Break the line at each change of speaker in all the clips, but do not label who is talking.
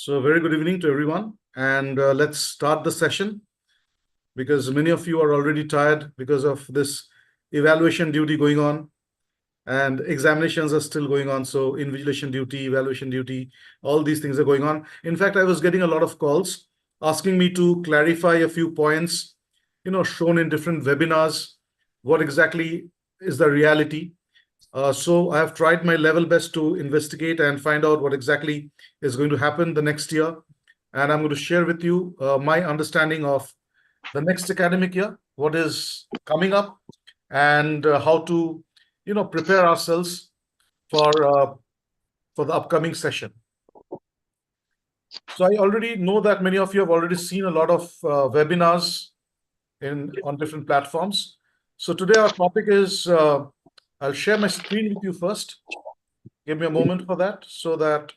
So very good evening to everyone, and let's start the session because many of you are already tired because of this evaluation duty going on and examinations are still going on. So invigilation duty, evaluation duty, all these things are going on. In fact, I was getting a lot of calls asking me to clarify a few points, shown in different webinars. What exactly is the reality? So I have tried my level best to investigate and find out what exactly is going to happen the next year. And I'm going to share with you my understanding of the next academic year, what is coming up, and how to, prepare ourselves for the upcoming session. So I already know that many of you have already seen a lot of webinars on different platforms. So today our topic is, I'll share my screen with you first. Give me a moment for that so that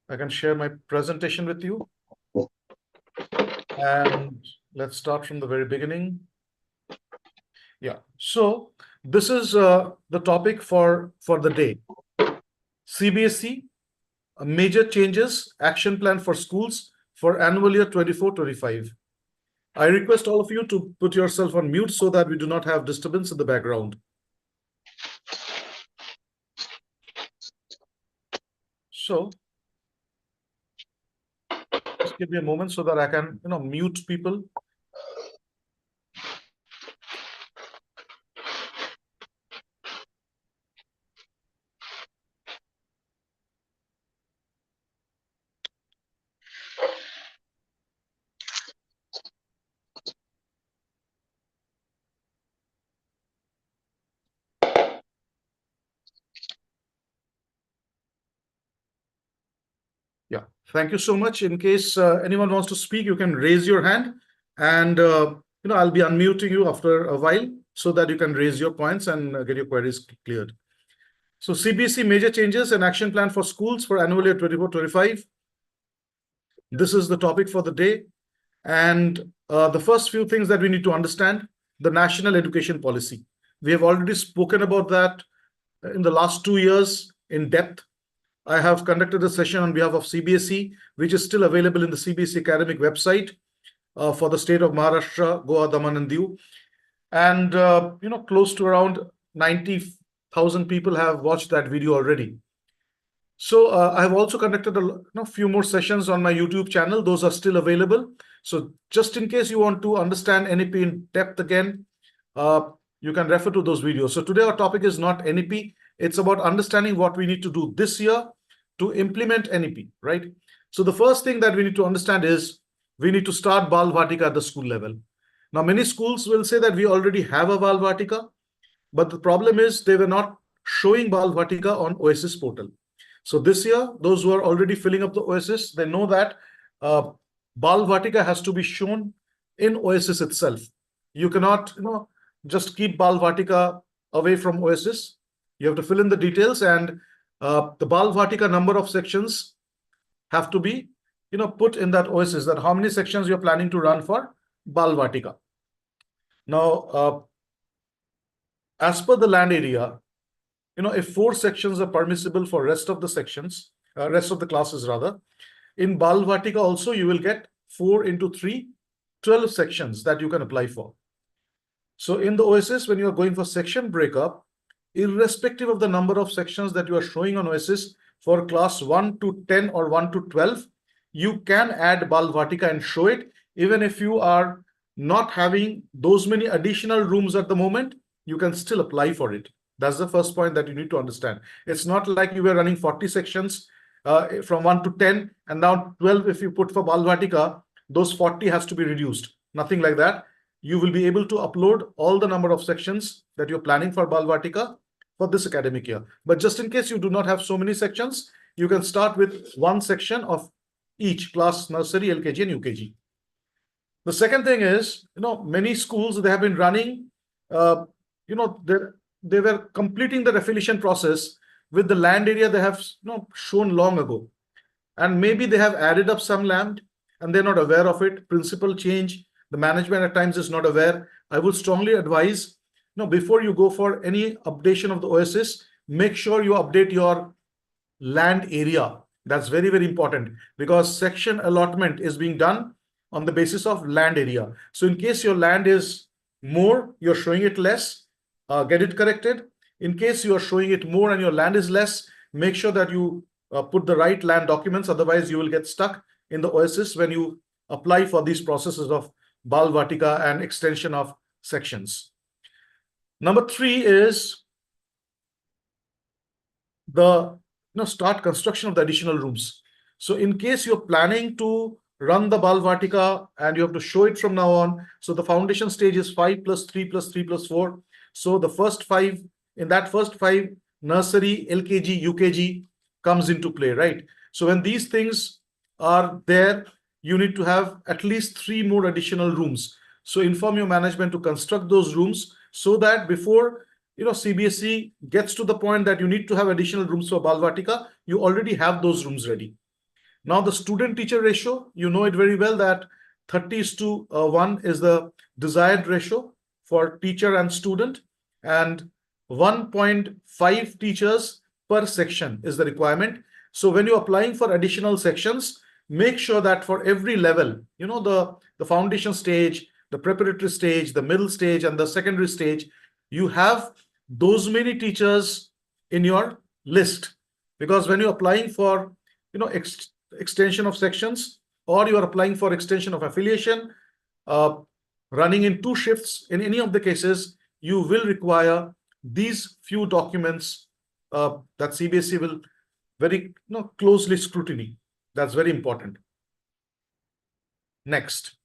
I can share my presentation with you. And let's start from the very beginning. Yeah, so this is the topic for the day. Cbse, major changes, action plan for schools for annual year 24-25. I request all of you to put yourself on mute so that we do not have disturbance in the background. So just give me a moment so that I can, mute people. Yeah, thank you so much. In case anyone wants to speak, you can raise your hand, and I'll be unmuting you after a while so that you can raise your points and get your queries cleared. So CBSE major changes and action plan for schools for annual year 24-25. This is the topic for the day. And the first few things that we need to understand, the national education policy. We have already spoken about that in the last 2 years in depth. I have conducted a session on behalf of CBSE, which is still available in the CBSE academic website for the state of Maharashtra, Goa, Daman and Diu. And, close to around 90,000 people have watched that video already. So I have also conducted a few more sessions on my YouTube channel. Those are still available. So just in case you want to understand NEP in depth again, you can refer to those videos. So today our topic is not NEP. It's about understanding what we need to do this year to implement NEP, right? So the first thing that we need to understand is we need to start Balvatika at the school level. Now, many schools will say that we already have a Balvatika, but the problem is they were not showing Balvatika on OSS portal. So this year, those who are already filling up the OSS, they know that Balvatika has to be shown in OSS itself. You cannot, just keep Balvatika away from OSS. You have to fill in the details, and the Balvatika number of sections have to be, put in that OSS, that how many sections you're planning to run for Balvatika. Now, as per the land area, if 4 sections are permissible for rest of the sections, rest of the classes rather, in Balvatika also you will get 4 into 3, 12 sections that you can apply for. So in the OSS, when you are going for section breakup, irrespective of the number of sections that you are showing on OSS for class 1 to 10 or 1 to 12, you can add Balvatika and show it. Even if you are not having those many additional rooms at the moment, you can still apply for it. That's the first point that you need to understand. It's not like you were running 40 sections from 1 to 10, and now 12, if you put for Balvatika, those 40 has to be reduced. Nothing like that. You will be able to upload all the number of sections that you're planning for Balvatika for this academic year. But just in case you do not have so many sections, you can start with 1 section of each class, nursery, LKG and UKG. The second thing is, many schools, they have been running, they were completing the affiliation process with the land area they have shown long ago. And maybe they have added up some land and they're not aware of it. Principal change, the management at times is not aware. I would strongly advise, before you go for any updation of the OSS, make sure you update your land area, That's very, very important, because section allotment is being done on the basis of land area. So in case your land is more, you're showing it less, get it corrected. In case you are showing it more and your land is less, make sure that you put the right land documents. Otherwise, you will get stuck in the OSS when you apply for these processes of Balvatika and extension of sections. Number 3 is the start construction of the additional rooms. So in case you're planning to run the Balvatika and you have to show it from now on, so the foundation stage is 5 plus 3 plus 3 plus 4. So the first 5, in that first 5, nursery, LKG, UKG comes into play, right? So when these things are there, you need to have at least 3 more additional rooms. So inform your management to construct those rooms so that before Cbse gets to the point that you need to have additional rooms for Balvatika, you already have those rooms ready. Now the student-teacher ratio, you know it very well that 30:1 is the desired ratio for teacher and student, and 1.5 teachers per section is the requirement. So when you're applying for additional sections, make sure that for every level, the foundation stage, the preparatory stage, the middle stage, and the secondary stage, you have those many teachers in your list. Because when you're applying for extension of sections, or you are applying for extension of affiliation, running in 2 shifts, in any of the cases, you will require these few documents that Cbse will very closely scrutiny. That's very important. Next.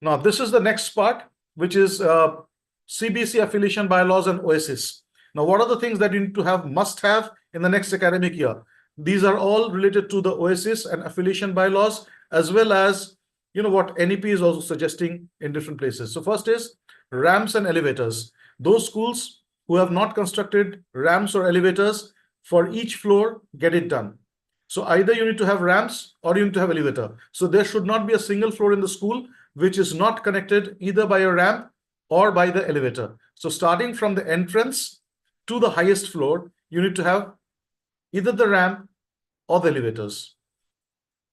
Now, this is the next part, which is Cbse affiliation bylaws and OSS. Now, what are the things that you need to have, must have in the next academic year? These are all related to the OSS and affiliation bylaws, as well as what NEP is also suggesting in different places. So first is ramps and elevators. Those schools who have not constructed ramps or elevators for each floor, get it done. So either you need to have ramps or you need to have elevator. So there should not be a single floor in the school which is not connected either by a ramp or by the elevator. So starting from the entrance to the highest floor, you need to have either the ramp or the elevators.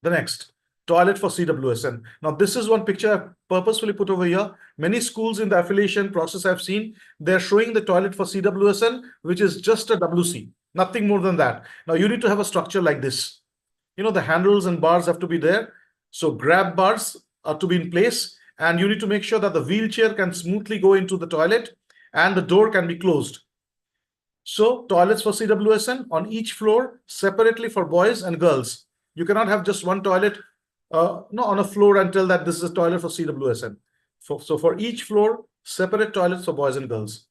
The next, toilet for CWSN. Now, this is one picture I've purposefully put over here. Many schools in the affiliation process I've seen, they're showing the toilet for CWSN, which is just a WC, nothing more than that. Now, you need to have a structure like this. The handles and bars have to be there. So grab bars are to be in place, and you need to make sure that the wheelchair can smoothly go into the toilet and the door can be closed. So toilets for CWSN on each floor, separately for boys and girls. You cannot have just one toilet on a floor and tell that this is a toilet for CWSN. So for each floor, separate toilets for boys and girls.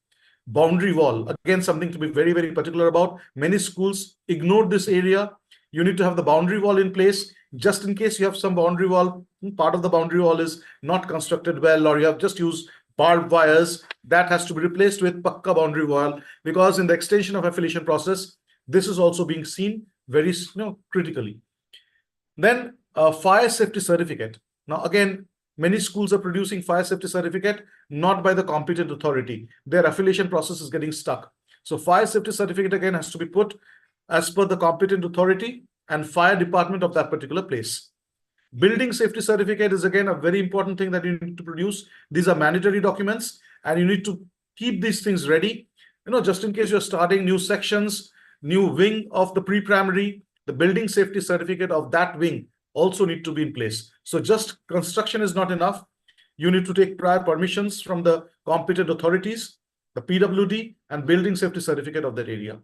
Boundary wall, again, something to be very, very particular about. Many schools ignore this area. You need to have the boundary wall in place, just in case you have some boundary wall, part of the boundary wall is not constructed well, or you have just used barbed wires. That has to be replaced with pakka boundary wall, because in the extension of affiliation process, this is also being seen very critically. Then fire safety certificate. Now again, many schools are producing fire safety certificate not by the competent authority. Their affiliation process is getting stuck. So fire safety certificate again has to be put as per the competent authority and fire department of that particular place. Building safety certificate is again a very important thing that you need to produce. These are mandatory documents, and you need to keep these things ready, just in case you're starting new sections, new wing of the pre-primary. The building safety certificate of that wing also need to be in place. So just construction is not enough. You need to take prior permissions from the competent authorities, the PWD, and building safety certificate of that area.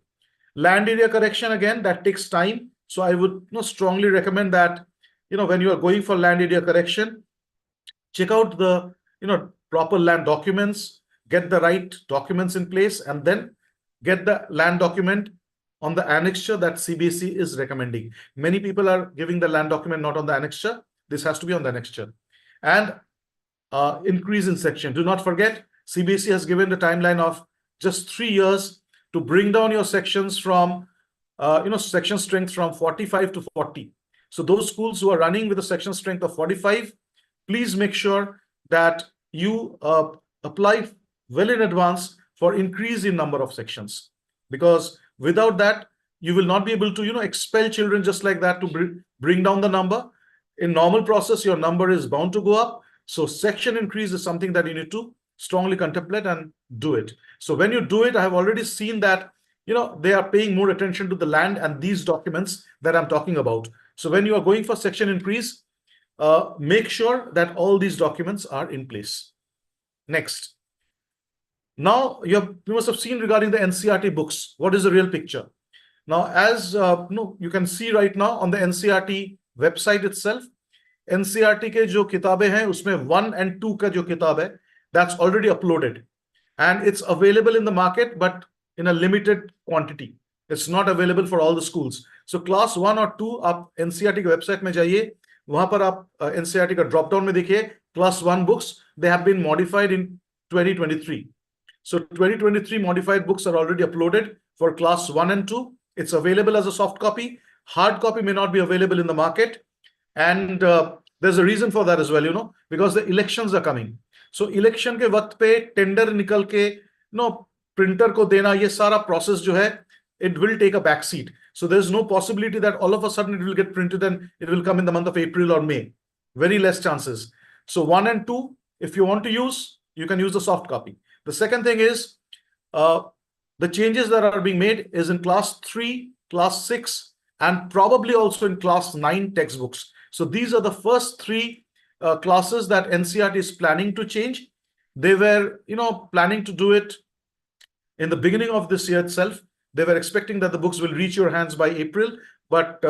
Land area correction, again, that takes time. So I would strongly recommend that when you are going for land area correction, check out the proper land documents, get the right documents in place, and then get the land document on the annexure that Cbse is recommending. Many people are giving the land document not on the annexure. This has to be on the annexure. And increase in section. Do not forget, Cbse has given the timeline of just 3 years to bring down your sections from section strength from 45 to 40. So those schools who are running with a section strength of 45, please make sure that you apply well in advance for increase in number of sections, because Without that, you will not be able to, expel children just like that to bring down the number. In normal process, your number is bound to go up. So section increase is something that you need to strongly contemplate and do it. So when you do it, I have already seen that, they are paying more attention to the land and these documents that I'm talking about. So when you are going for section increase, make sure that all these documents are in place. Next. Now, you must have seen regarding the NCERT books, what is the real picture? Now, as you can see right now on the NCERT website itself, NCERT के जो किताबें हैं उसमें 1 and 2 का जो किताब है, that's already uploaded and it's available in the market but in a limited quantity. It's not available for all the schools. So class 1 or 2 आप NCERT के website में जाइए, वहां पर आप NCERT का drop down में देखिए class 1 books, they have been modified in 2023. So 2023 modified books are already uploaded for class 1 and 2. It's available as a soft copy. Hard copy may not be available in the market. And there's a reason for that as well, because the elections are coming. So election के वक्त पे tender निकल के, printer को देना, ये सारा process जो है, it will take a back seat. So there's no possibility that all of a sudden it will get printed and it will come in the month of April or May. Very less chances. So 1 and 2, if you want to use, you can use the soft copy. The second thing is, the changes that are being made is in class 3, class 6, and probably also in class 9 textbooks. So these are the first 3 classes that NCERT is planning to change. They were, planning to do it in the beginning of this year itself. They were expecting that the books will reach your hands by April. But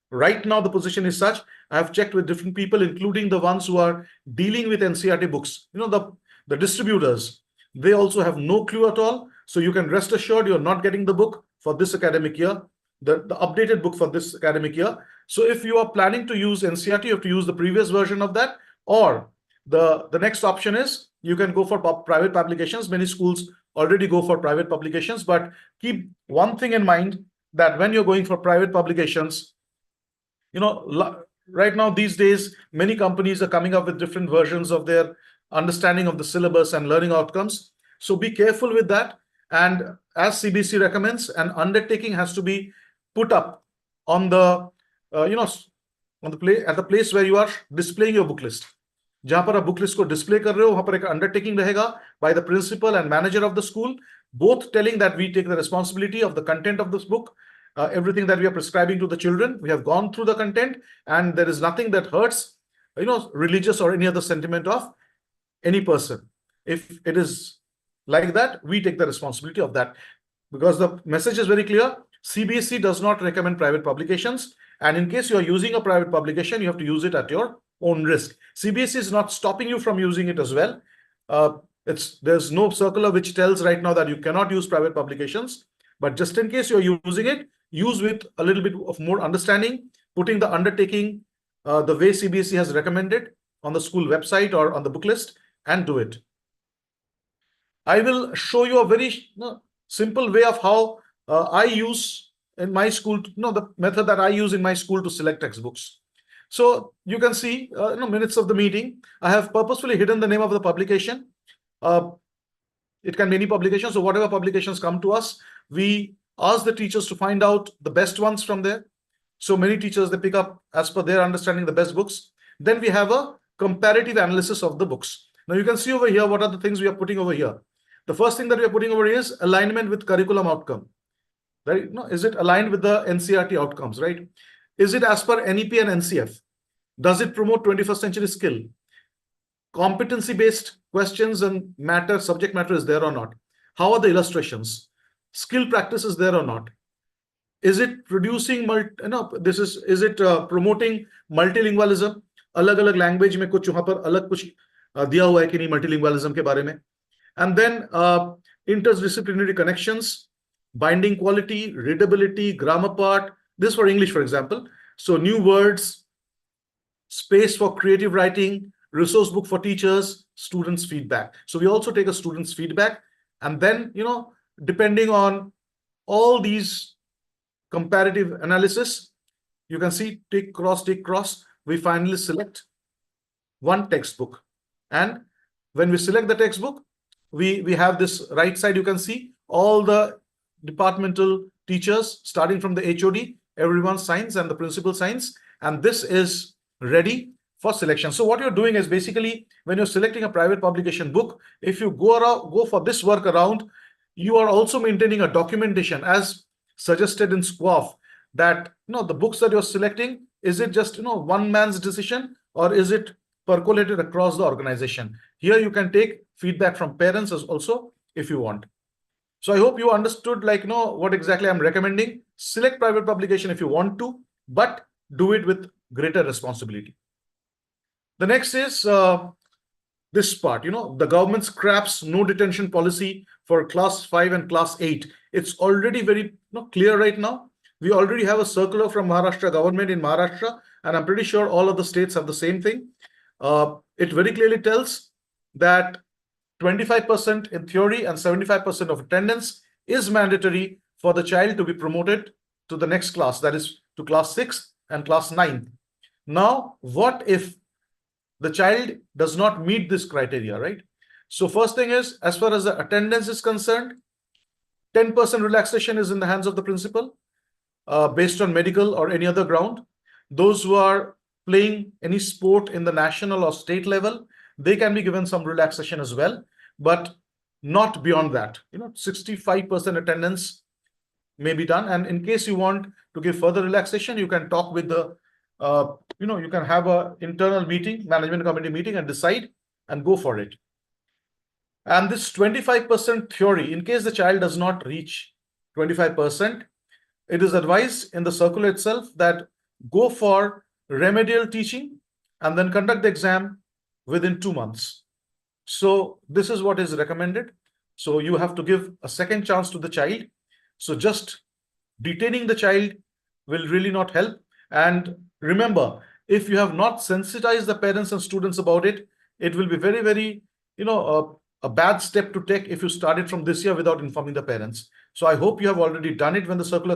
right now, the position is such. I have checked with different people, including the ones who are dealing with NCERT books. The distributors, they also have no clue at all. So you can rest assured you're not getting the book for this academic year, the updated book for this academic year. So if you are planning to use NCERT, you have to use the previous version of that. Or the next option is you can go for private publications. Many schools already go for private publications. But keep one thing in mind, that when you're going for private publications, right now, these days, many companies are coming up with different versions of their understanding of the syllabus and learning outcomes. So be careful with that. And as Cbse recommends, an undertaking has to be put up on the, at the place where you are displaying your book list. जहां पर आप book list को display कर रहे हो, वहां पर एक undertaking रहेगा by the principal and manager of the school, both telling that we take the responsibility of the content of this book, everything that we are prescribing to the children. We have gone through the content, and there is nothing that hurts, religious or any other sentiment of any person. If it is like that, we take the responsibility of that, because the message is very clear. Cbse does not recommend private publications, and in case you are using a private publication, you have to use it at your own risk. Cbse is not stopping you from using it as well. There's no circular which tells right now that you cannot use private publications, but just in case you're using it, use with a little bit of more understanding, putting the undertaking the way Cbse has recommended on the school website or on the book list, and do it. I will show you a very simple way of how I use in my school, the method that I use in my school to select textbooks. So you can see, minutes of the meeting. I have purposefully hidden the name of the publication. It can be any publication. So whatever publications come to us, we ask the teachers to find out the best ones from there. So many teachers, they pick up as per their understanding the best books. Then we have a comparative analysis of the books. Now you can see over here, what are the things we are putting over here. The first thing that we are putting over here is alignment with curriculum outcome. Right? Is it aligned with the NCERT outcomes, right? Is it as per NEP and NCF? Does it promote 21st century skill? Competency-based questions and subject matter is there or not? How are the illustrations? Skill practice is there or not? Is it producing is it promoting multilingualism? अलग-अलग language में कुछ वहां पर अलग कुछ दिया हुआ है कि नहीं multilingualism के बारे में? And then interdisciplinary connections, binding quality, readability, grammar part. This for English, for example. So new words, space for creative writing, resource book for teachers, students' feedback. So we also take a student's feedback, and then, depending on all these comparative analysis, you can see take cross, we finally select one textbook. And when we select the textbook, we have this right side, you can see all the departmental teachers, starting from the HOD, everyone signs and the principal signs, and this is ready for selection. So what you're doing is basically, when you're selecting a private publication book, if you go for this work around, you are also maintaining a documentation as suggested in SQUAF, that the books that you're selecting, is it just one man's decision, or is it percolated across the organization? Here you can take feedback from parents as also if you want. So I hope you understood what exactly I'm recommending. Select private publication if you want to, but do it with greater responsibility. The next is this part. The government scraps no detention policy for class 5 and class 8. It's already very clear right now. We already have a circular from Maharashtra government in Maharashtra, and I'm pretty sure all of the states have the same thing. It very clearly tells that 25% in theory and 75% of attendance is mandatory for the child to be promoted to the next class, that is to class 6 and class 9. Now, what if the child does not meet this criteria, right? So first thing is, as far as the attendance is concerned, 10% relaxation is in the hands of the principal based on medical or any other ground. Those who are playing any sport in the national or state level, they can be given some relaxation as well, but not beyond that. 65% attendance may be done. And in case you want to give further relaxation, you can talk with the, you can have an internal meeting, management committee meeting, and decide and go for it. And this 25% theory, in case the child does not reach 25%, it is advised in the circular itself that go for remedial teaching and then conduct the exam within 2 months. So this is what is recommended. So you have to give a second chance to the child. So just detaining the child will really not help. And remember, if you have not sensitized the parents and students about it, it will be very, very, a bad step to take if you started from this year without informing the parents. So I hope you have already done it when the circular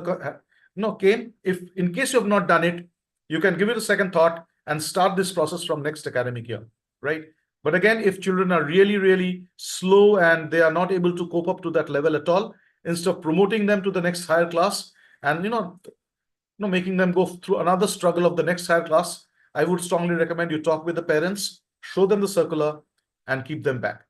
came. If in case you have not done it, you can give it a second thought and start this process from next academic year, right? But again, if children are really, really slow and they are not able to cope up to that level at all, instead of promoting them to the next higher class and making them go through another struggle of the next higher class, I would strongly recommend you talk with the parents, show them the circular, and keep them back.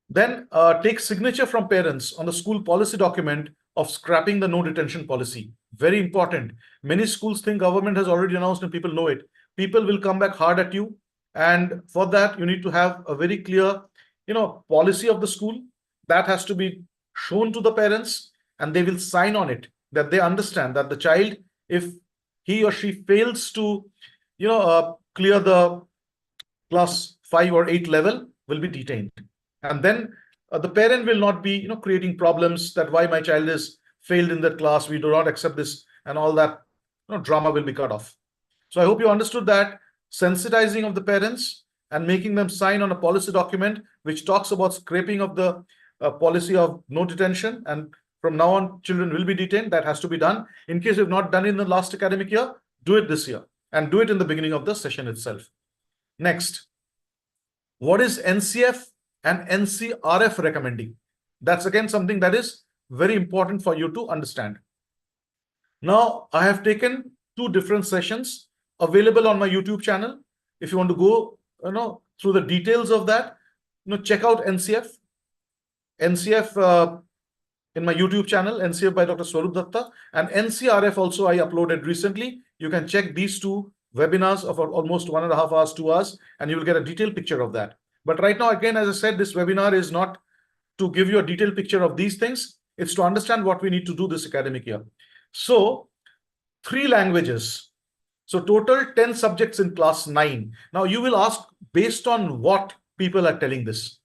Then take signature from parents on the school policy document of scrapping the no detention policy. Very important. Many schools think government has already announced and people know it. People will come back hard at you. And for that, you need to have a very clear, policy of the school that has to be shown to the parents, and they will sign on it, that they understand that the child, if he or she fails to, clear the class 5 or 8 level, will be detained. And then the parent will not be, creating problems that why my child is failed in that class, we do not accept this, and all that, drama will be cut off. So I hope you understood that. Sensitizing of the parents and making them sign on a policy document which talks about scraping of the policy of no detention, and from now on children will be detained. That has to be done. In case you've not done it in the last academic year, do it this year and do it in the beginning of the session itself. Next, what is NCF and NCRF recommending? That's again something that is very important for you to understand. Now, I have taken 2 different sessions available on my YouTube channel. If you want to go, through the details of that, check out NCF in my YouTube channel, NCF by Dr. Swarup Dutta, and NCRF also I uploaded recently. You can check these 2 webinars of almost 1.5 hours, 2 hours, and you will get a detailed picture of that. But right now, again, as I said, this webinar is not to give you a detailed picture of these things. It's to understand what we need to do this academic year. So 3 languages. So total 10 subjects in class 9. Now you will ask, based on what people are telling this?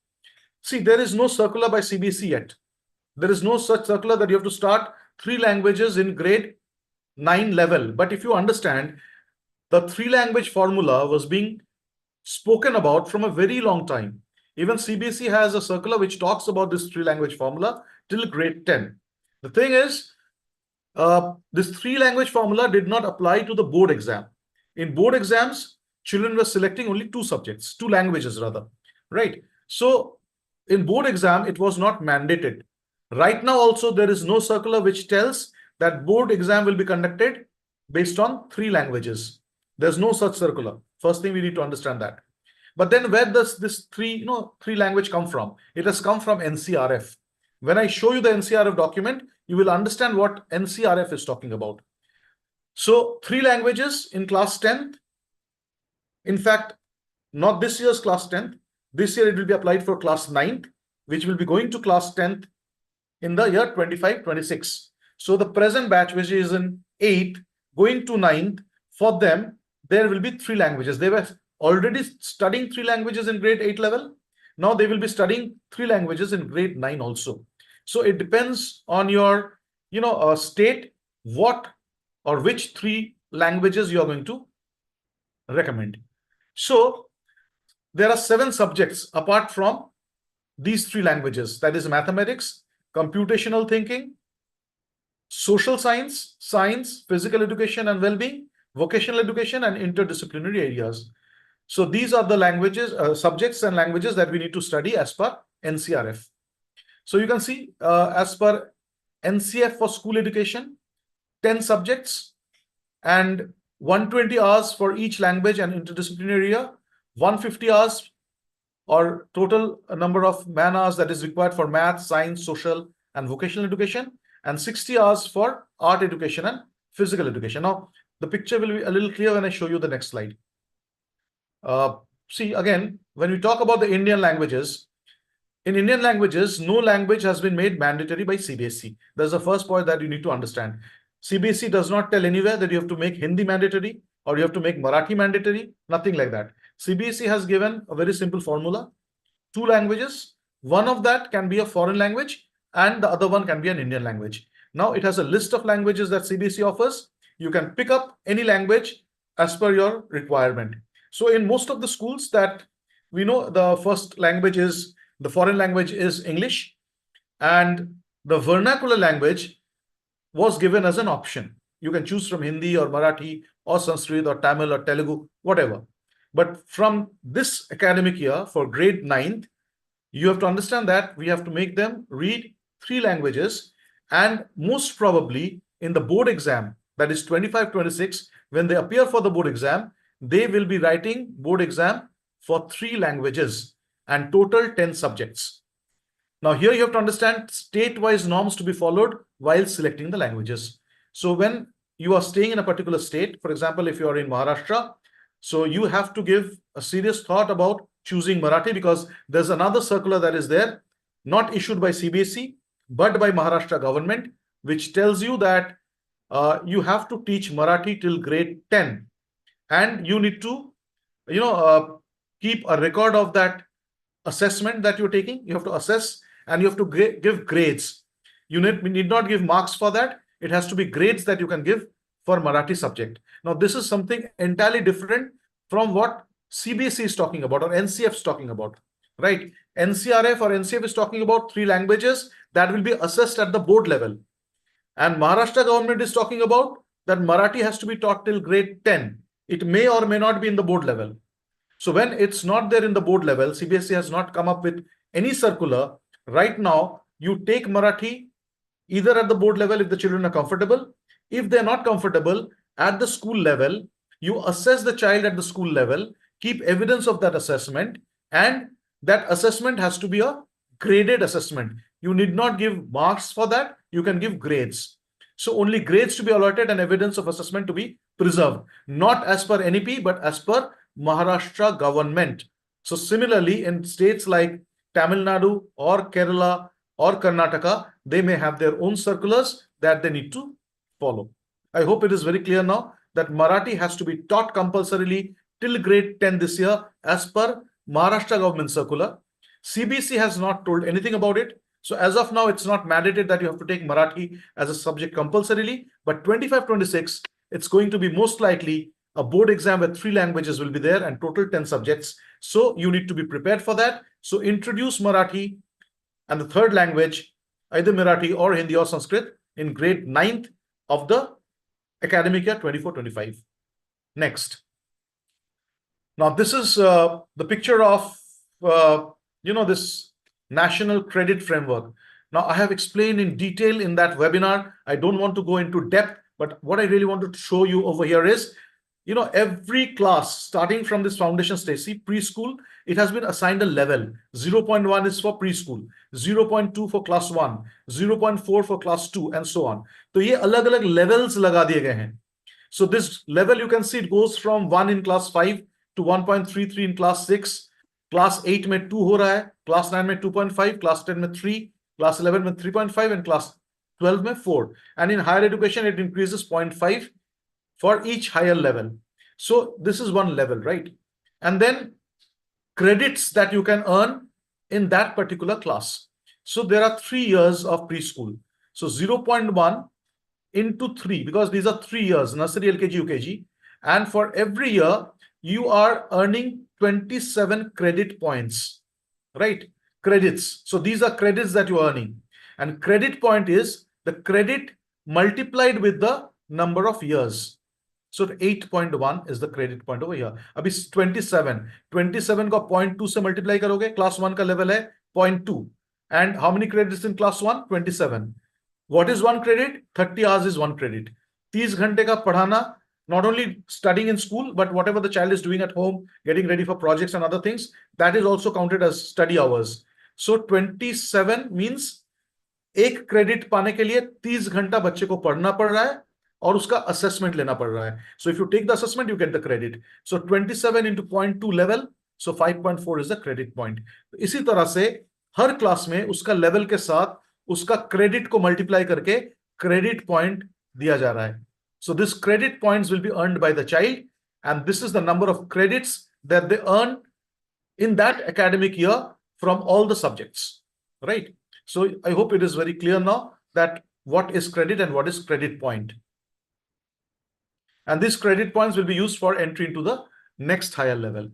See, there is no circular by Cbse yet. There is no such circular that you have to start 3 languages in grade 9 level. But if you understand, the 3-language formula was being spoken about from a very long time. Even Cbse has a circular which talks about this 3-language formula till grade 10. The thing is, this 3-language formula did not apply to the board exam. In board exams, children were selecting only 2 subjects, 2 languages rather, right? So in board exam, it was not mandated. Right now also, there is no circular which tells that board exam will be conducted based on 3 languages. There's no such circular. First thing we need to understand that. But then where does this three language come from? It has come from NCRF. When I show you the NCRF document, you will understand what NCRF is talking about. So 3 languages in class 10th. In fact, not this year's class 10th. This year it will be applied for class 9th, which will be going to class 10th in the year 25-26. So the present batch, which is in 8th, going to 9th, for them, there will be 3 languages. They were already studying 3 languages in grade 8 level. Now they will be studying 3 languages in grade 9 also. So it depends on your, state, what or which 3 languages you are going to recommend. So there are 7 subjects apart from these 3 languages. That is mathematics, computational thinking, social science, science, physical education and well-being, vocational education, and interdisciplinary areas. So these are the languages, subjects and languages that we need to study as per NCRF. So you can see as per NCF for school education, 10 subjects and 120 hours for each language and interdisciplinary area, 150 hours or total number of man hours that is required for math, science, social and vocational education, and 60 hours for art education and physical education. Now, the picture will be a little clear when I show you the next slide. See, again, when we talk about the Indian languages, in Indian languages, no language has been made mandatory by Cbse. That's the first point that you need to understand. Cbse does not tell anywhere that you have to make Hindi mandatory or you have to make Marathi mandatory, nothing like that. Cbse has given a very simple formula, 2 languages. One of that can be a foreign language and the other one can be an Indian language. Now it has a list of languages that Cbse offers. You can pick up any language as per your requirement. So in most of the schools that we know, the first language is, the foreign language is English, and the vernacular language was given as an option. You can choose from Hindi or Marathi or Sanskrit or Tamil or Telugu, whatever. But from this academic year for grade 9th, you have to understand that we have to make them read 3 languages, and most probably in the board exam, that is 25-26, when they appear for the board exam, they will be writing board exam for 3 languages and total 10 subjects. Now here you have to understand state-wise norms to be followed while selecting the languages. So when you are staying in a particular state, for example, if you are in Maharashtra, so you have to give a serious thought about choosing Marathi, because there's another circular that is there, not issued by Cbse, but by Maharashtra government, which tells you that you have to teach Marathi till grade 10. And you need to, keep a record of that assessment that you're taking. You have to assess and you have to give grades. You need not give marks for that. It has to be grades that you can give for Marathi subject. Now, this is something entirely different from what Cbse is talking about or NCF is talking about, right? NCRF or NCF is talking about 3 languages that will be assessed at the board level. And Maharashtra government is talking about that Marathi has to be taught till grade 10. It may or may not be in the board level. So when it's not there in the board level, Cbse has not come up with any circular. Right now, you take Marathi either at the board level if the children are comfortable. If they're not comfortable, at the school level, you assess the child at the school level, keep evidence of that assessment, and that assessment has to be a graded assessment. You need not give marks for that. You can give grades. So only grades to be allotted and evidence of assessment to be preserved, not as per NEP, but as per Maharashtra government. So similarly, in states like Tamil Nadu or Kerala or Karnataka, they may have their own circulars that they need to follow. I hope it is very clear now that Marathi has to be taught compulsorily till grade 10 this year as per Maharashtra government circular. Cbse has not told anything about it. So as of now, it's not mandated that you have to take Marathi as a subject compulsorily, but 25-26, it's going to be most likely a board exam where 3 languages will be there and total 10 subjects. So you need to be prepared for that. So introduce Marathi and the 3rd language, either Marathi or Hindi or Sanskrit, in grade 9th of the academic year 24-25. Next. Now this is the picture of, this National Credit Framework. Now, I have explained in detail in that webinar. I don't want to go into depth, but what I really wanted to show you over here is, every class starting from this foundation stage, see preschool, it has been assigned a level. 0.1 is for preschool, 0.2 for class 1, 0.4 for class 2, and so on. तो ये अलग-अलग levels लगा दिए गए हैं. So this level, you can see it goes from 1 in class 5 to 1.33 in class 6. Class 8 में 2 हो रहा है, class 9 में 2.5, class 10 में 3, class 11 में 3.5, and class 12 में 4. And in higher education, it increases 0.5 for each higher level. So this is one level, right? And then credits that you can earn in that particular class. So there are 3 years of preschool. So 0.1 into 3, because these are 3 years, nursery, LKG, UKG. And for every year, you are earning 27 credit points, right? Credits. So these are credits that you're earning. And credit point is the credit multiplied with the number of years. So 8.1 is the credit point over here. अभी 27 को 0.2 से multiply करोगे, class 1 का level है 0.2. And how many credits in class 1? 27. What is one credit? 30 hours is one credit. 30 घंटे का पढ़ाना, not only studying in school, but whatever the child is doing at home, getting ready for projects and other things, that is also counted as study hours. So 27 means एक credit पाने के लिए 30 घंटा बच्चे को पढ़ना पड़ रहा है और उसका असेसमेंट लेना पड़ रहा है. So if you take the assessment, you get the credit. So 27 into 0.2 level, so 5.4 is the credit point. इसी तरह से हर क्लास में उसका लेवल के साथ उसका क्रेडिट को मल्टीप्लाई करके क्रेडिट पॉइंट दिया जा रहा है. So this credit points will be earned by the child, and this is the number of credits that they earn in that academic year from all the subjects, right? So I hope it is very clear now that what is credit and what is credit point. And these credit points will be used for entry into the next higher level.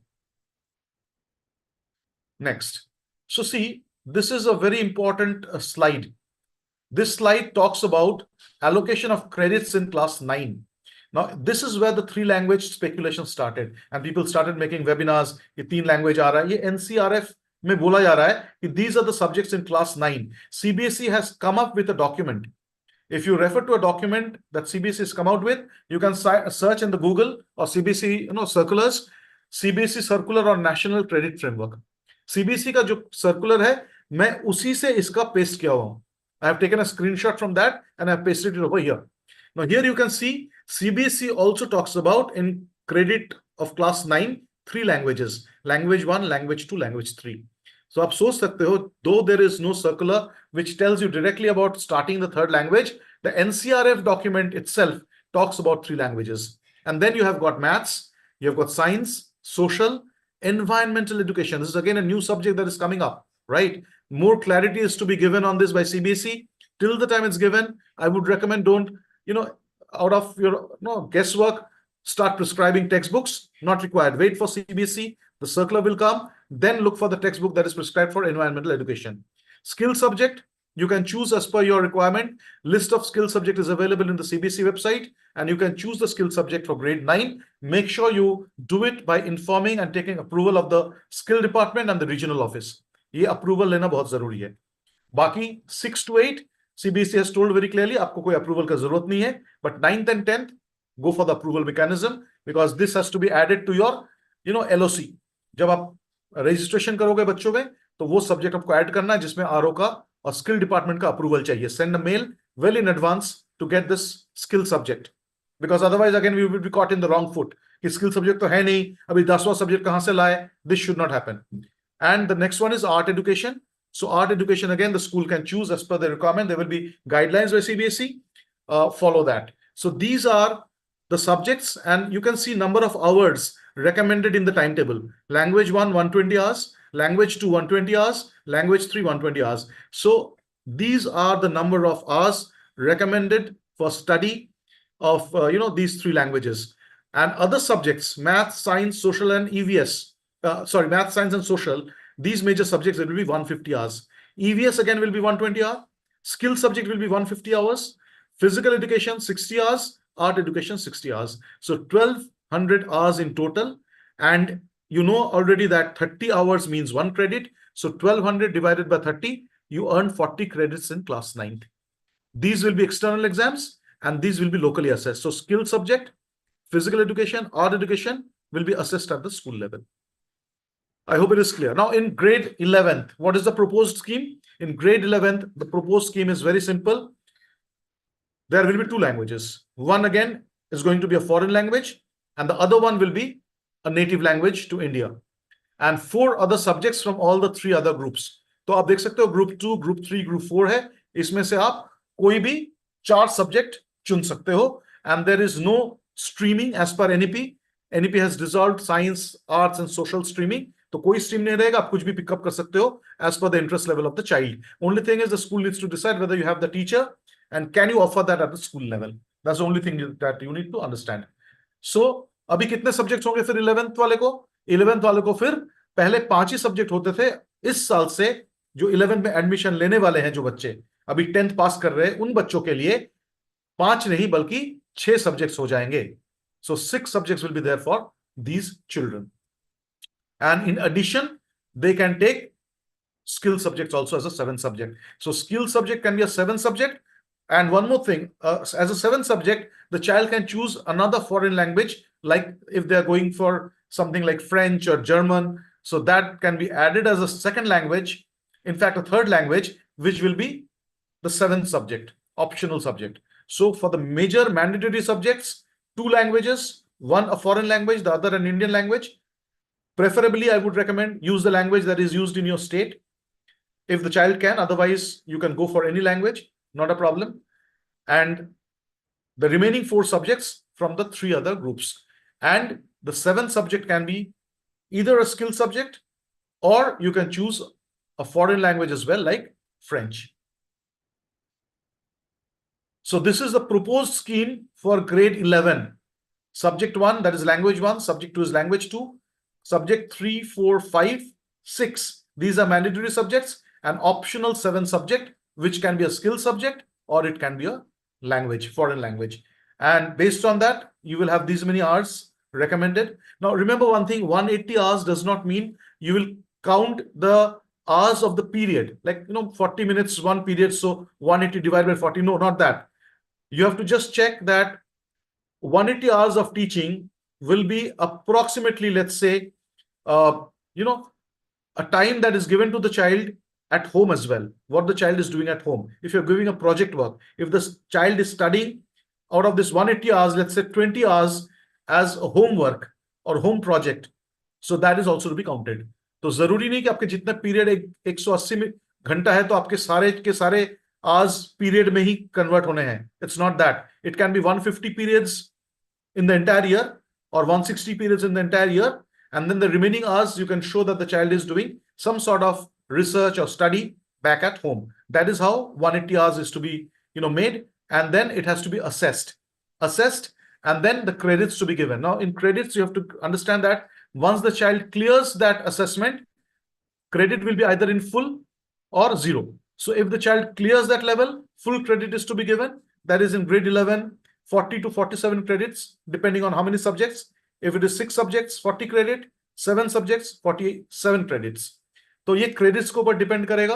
Next. So see, this is a very important slide. This slide talks about allocation of credits in class 9. Now, this is where the 3-language speculation started, and people started making webinars. ये 3 language आ रहा है, ये NCRF में बोला जा रहा है कि these are the subjects in class 9. CBSE has come up with a document. If you refer to a document that CBSE has come out with, you can search in the Google or CBSE, circulars, CBSE circular or National Credit Framework. CBSE का जो circular है, मैं उसी से इसका paste किया हुआ हूं. I have taken a screenshot from that and I have pasted it over here. Now here you can see CBSE also talks about in credit of class 9, 3 languages, language 1, language 2, language 3. So आप सोच सकते हो, though there is no circular which tells you directly about starting the 3rd language, the NCRF document itself talks about 3 languages. And then you have got maths, you have got science, social, environmental education. This is again a new subject that is coming up, right? More clarity is to be given on this by CBSE. Till the time it's given, I would recommend don't, out of your guesswork, start prescribing textbooks. Not required. Wait for CBSE. The circular will come. Then look for the textbook that is prescribed for environmental education. Skill subject, you can choose as per your requirement. List of skill subject is available in the CBSE website, and you can choose the skill subject for grade 9. Make sure you do it by informing and taking approval of the skill department and the regional office. ये approval लेना बहुत जरूरी है. बाकी 6 to 8 CBSE has told very clearly आपको कोई approval का जरूरत नहीं है, but 9th and 10th go for the approval mechanism because this has to be added to your LOC. जब आप रजिस्ट्रेशन करोगे बच्चों में तो वो सब्जेक्ट आपको ऐड करना है जिसमें आरओ का और स्किल डिपार्टमेंट का अप्रूवल चाहिए. Send a mail well in advance to get this skill subject because otherwise again we will be caught in the wrong foot कि स्किल सब्जेक्ट तो है नहीं, अभी 10वां सब्जेक्ट कहां से लाए. This should not happen. And the next one is art education. So art education, again, the school can choose as per the requirement. There will be guidelines by CBSE. Follow that. So these are the subjects, and you can see number of hours recommended in the timetable. Language 1, 120 hours. Language 2, 120 hours. Language 3, 120 hours. So these are the number of hours recommended for study of these 3 languages. And other subjects, math, science, social, and EVS. Math, science, and social, these major subjects, it will be 150 hours. EVS again will be 120 hours. Skill subject will be 150 hours. Physical education, 60 hours. Art education, 60 hours. So 1200 hours in total. And you know already that 30 hours means 1 credit. So 1200 divided by 30, you earn 40 credits in class 9th. These will be external exams and these will be locally assessed. So skill subject, physical education, art education will be assessed at the school level. I hope it is clear. Now in grade 11th, what is the proposed scheme? In grade 11th, the proposed scheme is very simple. There will be two languages. One again is going to be a foreign language and the other one will be a native language to India. And 4 other subjects from all the 3 other groups. तो आप देख सकते हो group 2, group 3, group 4 है. इसमें से आप कोई भी 4 सब्जेक्ट चुन सकते हो. And there is no streaming as per NEP. NEP has dissolved science, arts and social streaming. तो कोई स्ट्रीम नहीं रहेगा, आप कुछ भी पिकअप कर सकते हो as per the interest level of the child. Only thing is the school needs to decide whether you have the teacher and can you offer that at the school level. That's the only thing that you need to understand. So अभी कितने subjects होंगे फिर 11th वाले को? 11th वाले को फिर पहले 5 ही सब्जेक्ट होते थे. इस साल से जो 11th में एडमिशन लेने वाले हैं, जो बच्चे अभी 10th पास कर रहे हैं, उन बच्चों के लिए 5 नहीं बल्कि 6 सब्जेक्ट्स हो जाएंगे. So 6 subjects will be there for these children. And in addition, they can take skill subjects also as a 7th subject. So skill subject can be a 7th subject. And one more thing, as a 7th subject, the child can choose another foreign language, like if they're going for something like French or German. So that can be added as a second language, in fact, a third language, which will be the 7th subject, optional subject. So for the major mandatory subjects, 2 languages, one a foreign language, the other an Indian language. Preferably, I would recommend use the language that is used in your state, if the child can. Otherwise, you can go for any language, not a problem. And the remaining 4 subjects from the 3 other groups. And the 7th subject can be either a skill subject or you can choose a foreign language as well, like French. So this is the proposed scheme for grade 11. Subject 1, that is language 1. Subject 2 is language 2. Subject 3, 4, 5, 6. These are mandatory subjects. An optional 7th subject, which can be a skill subject or it can be a language, foreign language. And based on that, you will have these many hours recommended. Now, remember one thing, 180 hours does not mean you will count the hours of the period. Like, 40 minutes, one period, so 180 divided by 40. No, not that. You have to just check that 180 hours of teaching will be approximately, let's say, a time that is given to the child at home as well, what the child is doing at home. If you're giving a project work, if the child is studying, out of this 180 hours, let's say 20 hours as a homework or home project, so that is also to be counted. तो जरूरी नहीं कि आपके जितना period 180 घंटा है तो आपके सारे के सारे hours पीरियड में ही कन्वर्ट होने हैं. It's not that. It can be 150 periods in the entire year or 160 periods in the entire year, and then the remaining hours you can show that the child is doing some sort of research or study back at home. That is how 180 hours is to be made, and then it has to be assessed, and then the credits to be given. Now in credits, you have to understand that once the child clears that assessment, credit will be either in full or 0. So if the child clears that level, full credit is to be given. That is in grade 11, 40 to 47 credits, depending on how many subjects. If it is 6 subjects, 40 credit, 7 subjects, 47 credits. तो ये credits के ऊपर depend करेगा,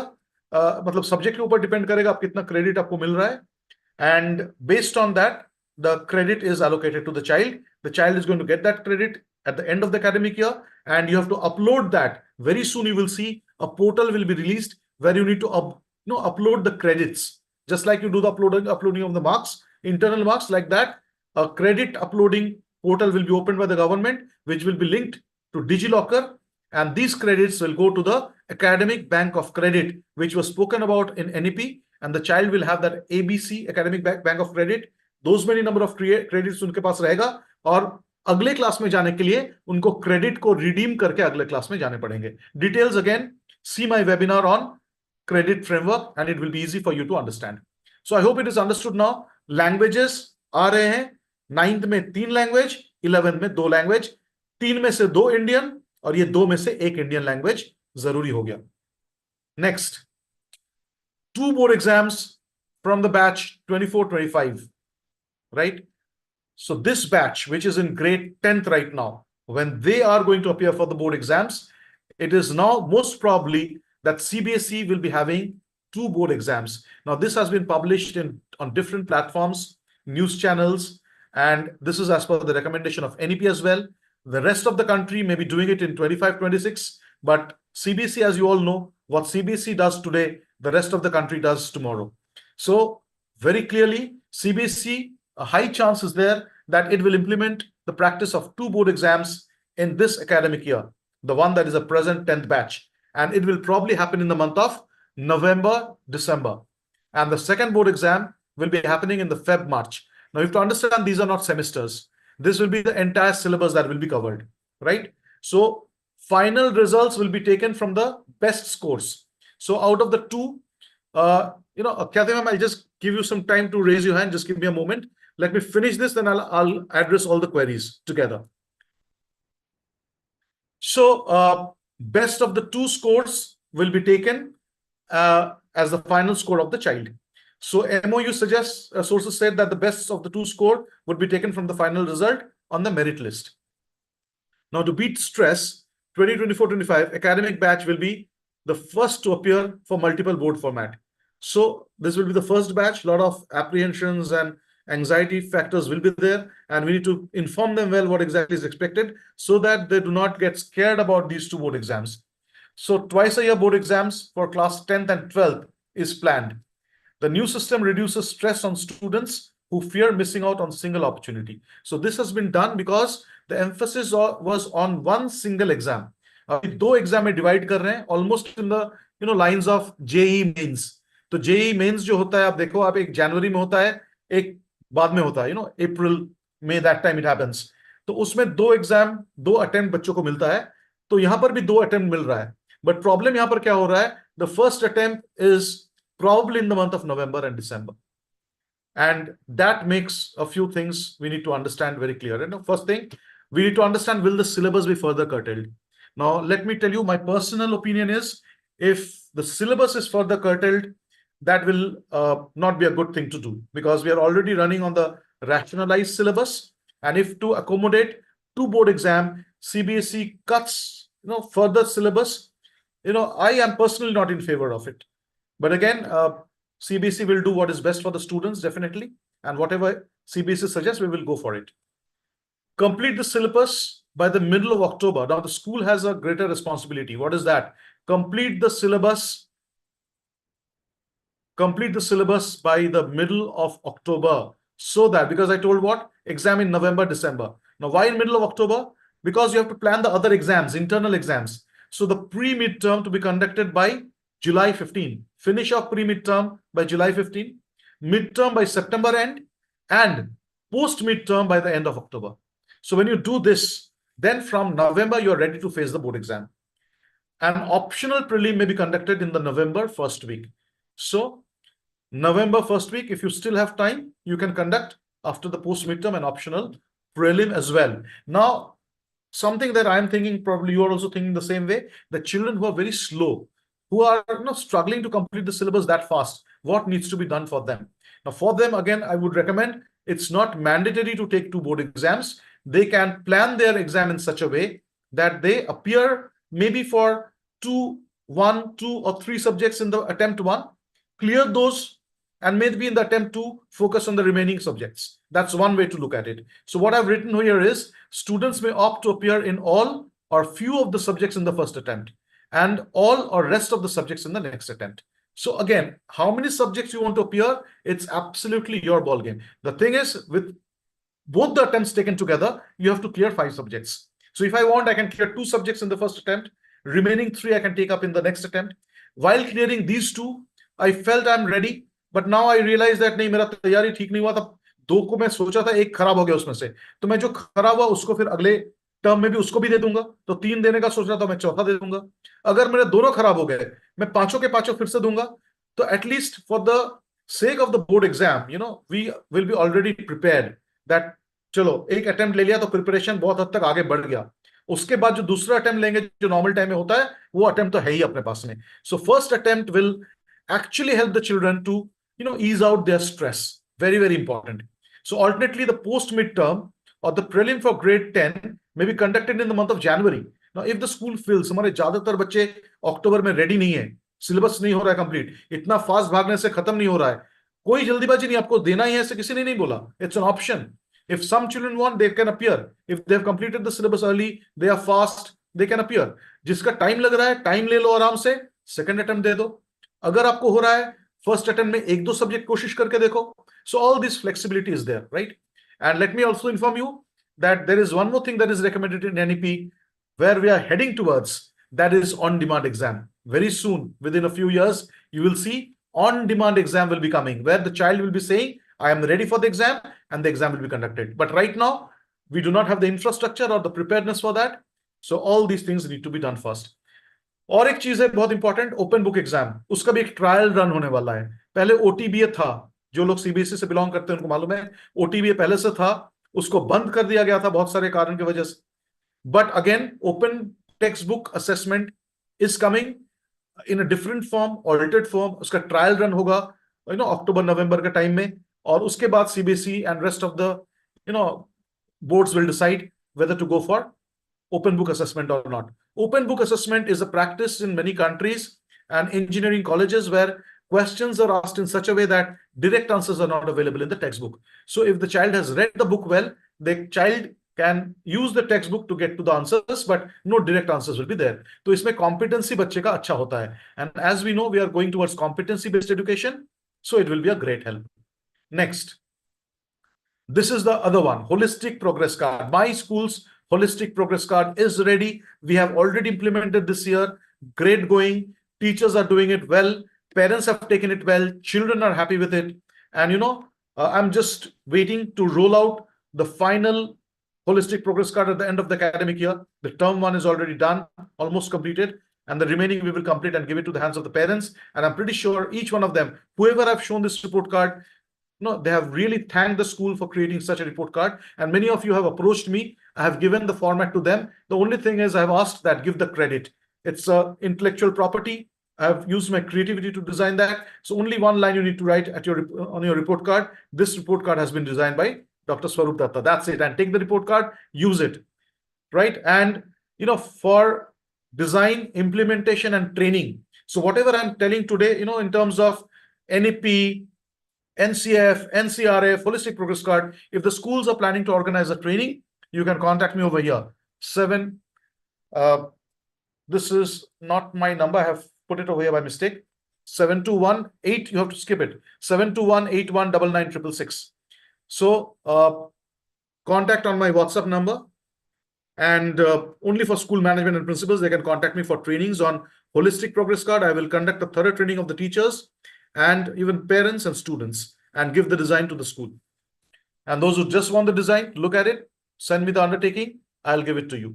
मतलब subject के ऊपर depend करेगा आप कितना क्रेडिट आपको मिल रहा है. And based on that the credit is allocated to the child. The child is going to get that credit at the end of the academic year, and you have to upload that. Very soon you will see a portal will be released where you need to upload the credits, just like you do the uploading of the marks, internal marks. Like that, a credit uploading portal will be opened by the government, which will be linked to DigiLocker, and these credits will go to the academic bank of credit, which was spoken about in NEP, and the child will have that ABC, academic bank of credit. Those many number of credits उनके पास रहेगा, और अगले class में जाने के लिए उनको credit को रिडीम करके अगले क्लास में जाने पड़ेंगे. Details again, see my webinar on credit framework, and it will be easy for you to understand. So I hope it is understood now. Languages आ रहे हैं. 9th में 3 लैंग्वेज, 11th में 2 लैंग्वेज, 3 में से 2 इंडियन और ये 2 में से 1 इंडियन लैंग्वेज जरूरी हो गया. Next, 2 board exams from the batch 24-25, right? So this batch, which is in grade 10th right now, when they are going to appear for the board exams, it is now most probably that Cbse will be having two board exams. Now, this has been published on different platforms, news channels, and this is as per the recommendation of NEP as well. The rest of the country may be doing it in 25-26, but CBSE, as you all know, what CBSE does today, the rest of the country does tomorrow. So very clearly, CBSE, a high chance is there that it will implement the practice of two board exams in this academic year, the one that is a present 10th batch. And it will probably happen in the month of November, December. And the second board exam will be happening in the Feb, March. Now, you have to understand these are not semesters. This will be the entire syllabus that will be covered, right? So final results will be taken from the best scores. So out of the two, Kathy ma'am, I'll just give you some time to raise your hand. Just give me a moment. Let me finish this, then I'll address all the queries together. So best of the two scores will be taken as the final score of the child. So MOU suggests, sources said that the best of the two score would be taken from the final result on the merit list. Now, to beat stress, 2024-25 academic batch will be the first to appear for multiple board format. So this will be the first batch. A lot of apprehensions and anxiety factors will be there, and we need to inform them well what exactly is expected so that they do not get scared about these two board exams. So twice a year board exams for class 10th and 12th is planned. The new system reduces stress on students who fear missing out on single opportunity. So this has been done because the emphasis was on one single exam. दो exam में divide कर रहे हैं almost in the lines of JEE Mains. तो JEE Mains जो होता है, आप देखो, आप एक जनवरी में होता है, एक बाद में होता है, अप्रैल में, दैट टाइम इट हैपेंस. तो उसमें दो एग्जाम, दो अटेम्प्ट बच्चों को मिलता है. तो यहां पर भी दो अटेम्प्ट मिल रहा है. बट प्रॉब्लम यहां पर क्या हो रहा है, the first attempt is probably in the month of November and December. And that makes a few things we need to understand very clear. And the first thing, we need to understand, will the syllabus be further curtailed? Now, let me tell you, my personal opinion is, if the syllabus is further curtailed, that will not be a good thing to do, because we are already running on the rationalized syllabus. And if to accommodate two board exam, CBSE cuts, further syllabus, I am personally not in favor of it. But again, CBSE will do what is best for the students, definitely. And whatever CBSE suggests, we will go for it. Complete the syllabus by the middle of October. Now, the school has a greater responsibility. What is that? Complete the syllabus by the middle of October. So that, because I told what? Exam in November, December. Now, why in middle of October? Because you have to plan the other exams, internal exams. So the pre-midterm to be conducted by July 15. Finish off pre-midterm by July 15, midterm by September end, and post-midterm by the end of October. So when you do this, then from November, you're ready to face the board exam. An optional prelim may be conducted in the November first week. So November first week, if you still have time, you can conduct after the post-midterm an optional prelim as well. Now, something that I'm thinking, probably you are also thinking the same way, the children who are very slow, who are struggling to complete the syllabus that fast, what needs to be done for them? Now, for them, again, I would recommend, it's not mandatory to take two board exams. They can plan their exam in such a way that they appear maybe for one, two, or three subjects in the attempt one, clear those, and maybe in the attempt two, focus on the remaining subjects. That's one way to look at it. So what I've written here is, students may opt to appear in all or few of the subjects in the first attempt, and all or rest of the subjects in the next attempt. So again, how many subjects you want to appear, it's absolutely your ball game. The thing is, with both the attempts taken together, you have to clear 5 subjects. So if I want, I can clear 2 subjects in the first attempt, remaining 3 I can take up in the next attempt. While clearing these 2, I felt I'm ready, but now I realize that नहीं, मेरा तैयारी ठीक नहीं हुआ था. 2 को मैं सोचा था, 1 खराब हो गया उसमें से, तो मैं जो खराब हुआ उसको फिर अगले टर्म में भी उसको भी दे दूंगा. तो 3 देने का सोच रहा था, मैं चौथा दे दूंगा. अगर मेरे दोनों खराब हो गए, मैं पांचों के पांचों फिर से दूंगा. तो at least for the sake of the board exam, we will be already prepared that चलो एक अटेम्प्ट ले लिया तो प्रिपरेशन बहुत हद तक आगे बढ़ गया. उसके बाद जो दूसरा अटेम्प्ट लेंगे, जो नॉर्मल टाइम में होता है, वो अटेम्प्ट तो है ही अपने पास में. So first attempt will actually help the children to ease out their stress. Very, very important. So alternately, the post midterm or the prelim for grade 10 may be conducted in the month of January. Now, if the school feels हमारे ज्यादातर बच्चे अक्टूबर में ready नहीं है, syllabus नहीं हो रहा है कंप्लीट, इतना फास्ट भागने से खत्म नहीं हो रहा है, कोई जल्दीबाजी नहीं, आपको देना ही है ऐसे किसी ने नहीं बोला, it's an option. If some children want, they can appear. If they have completed the syllabus early, they are fast, they can appear. जिसका टाइम लग रहा है, टाइम ले लो आराम से, सेकंड अटेम्प्ट दे दो. अगर आपको हो रहा है फर्स्ट अटेम्प्ट में एक दो सब्जेक्ट कोशिश करके देखो. So all this flexibility is there, right? And let me also inform you that there is one more thing that is recommended in NEP where we are heading towards, that is on-demand exam. Very soon, within a few years, you will see on-demand exam will be coming, where the child will be saying, I am ready for the exam, and the exam will be conducted. But right now, we do not have the infrastructure or the preparedness for that. So all these things need to be done first. और एक चीज है बहुत important, open book exam, उसका भी एक trial run होने वाला है. पहले ओटीबीए था, जो लोग सीबीएसई से बिलोंग करते हैं उनको मालूम है, ओटीबीए पहले से था, उसको बंद कर दिया गया था बहुत सारे कारण की वजह से. But again open text book assessment is coming in a different form, altered form. उसका ट्रायल रन होगा अक्टूबर नवंबर के टाइम में, और उसके बाद CBSE and rest of the boards will decide whether to go for open book assessment or not. Open book assessment is a practice in many countries and engineering colleges where questions are asked in such a way that direct answers are not available in the textbook. So if the child has read the book well, the child can use the textbook to get to the answers, but no direct answers will be there. तो इसमें competency बच्चे का अच्छा होता है. And as we know, we are going towards competency based education, so it will be a great help. Next. This is the other one, holistic progress card. My school's holistic progress card is ready. We have already implemented this year. Great going. Teachers are doing it well. Parents have taken it well. Children are happy with it. And I'm just waiting to roll out the final holistic progress card at the end of the academic year. The term one is already done, almost completed. And the remaining we will complete and give it to the hands of the parents. And I'm pretty sure each one of them, whoever I've shown this report card, they have really thanked the school for creating such a report card. And many of you have approached me. I have given the format to them. The only thing is I have asked that give the credit. It's intellectual property. I have used my creativity to design that. So only one line you need to write on your report card. This report card has been designed by Dr. Swarup Dutta. That's it. And take the report card, use it. Right? And, for design, implementation, and training. So whatever I'm telling today, in terms of NEP, NCF, NCRF, Holistic Progress Card, if the schools are planning to organize a training, you can contact me over here. This is not my number. I have put it over here by mistake. 7218, you have to skip it. 721-8199-666. So contact on my WhatsApp number. And only for school management and principals, they can contact me for trainings on Holistic Progress Card. I will conduct a thorough training of the teachers and even parents and students, and give the design to the school. And those who just want the design, look at it, send me the undertaking, I'll give it to you.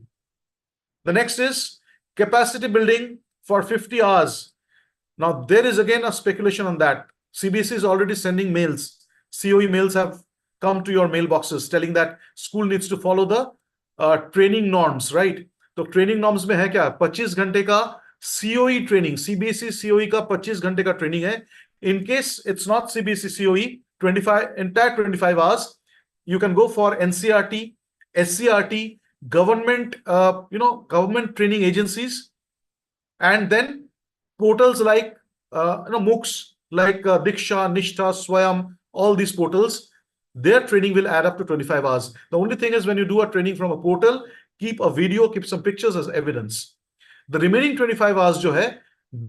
The next is capacity building for 50 hours. Now, there is again a speculation on that. CBSE is already sending mails. COE mails have come to your mailboxes telling that school needs to follow the training norms, right? So training norms में है क्या? 25 घंटे का COE training, CBSE COE का 25 घंटे का training है. In case it's not CBSE COE, 25 hours, you can go for NCRT, SCRT, government, government training agencies, and then portals like, MOOCs, like Diksha, Nishtha, Swayam, all these portals, their training will add up to 25 hours. The only thing is when you do a training from a portal, keep a video, keep some pictures as evidence. The remaining 25 hours,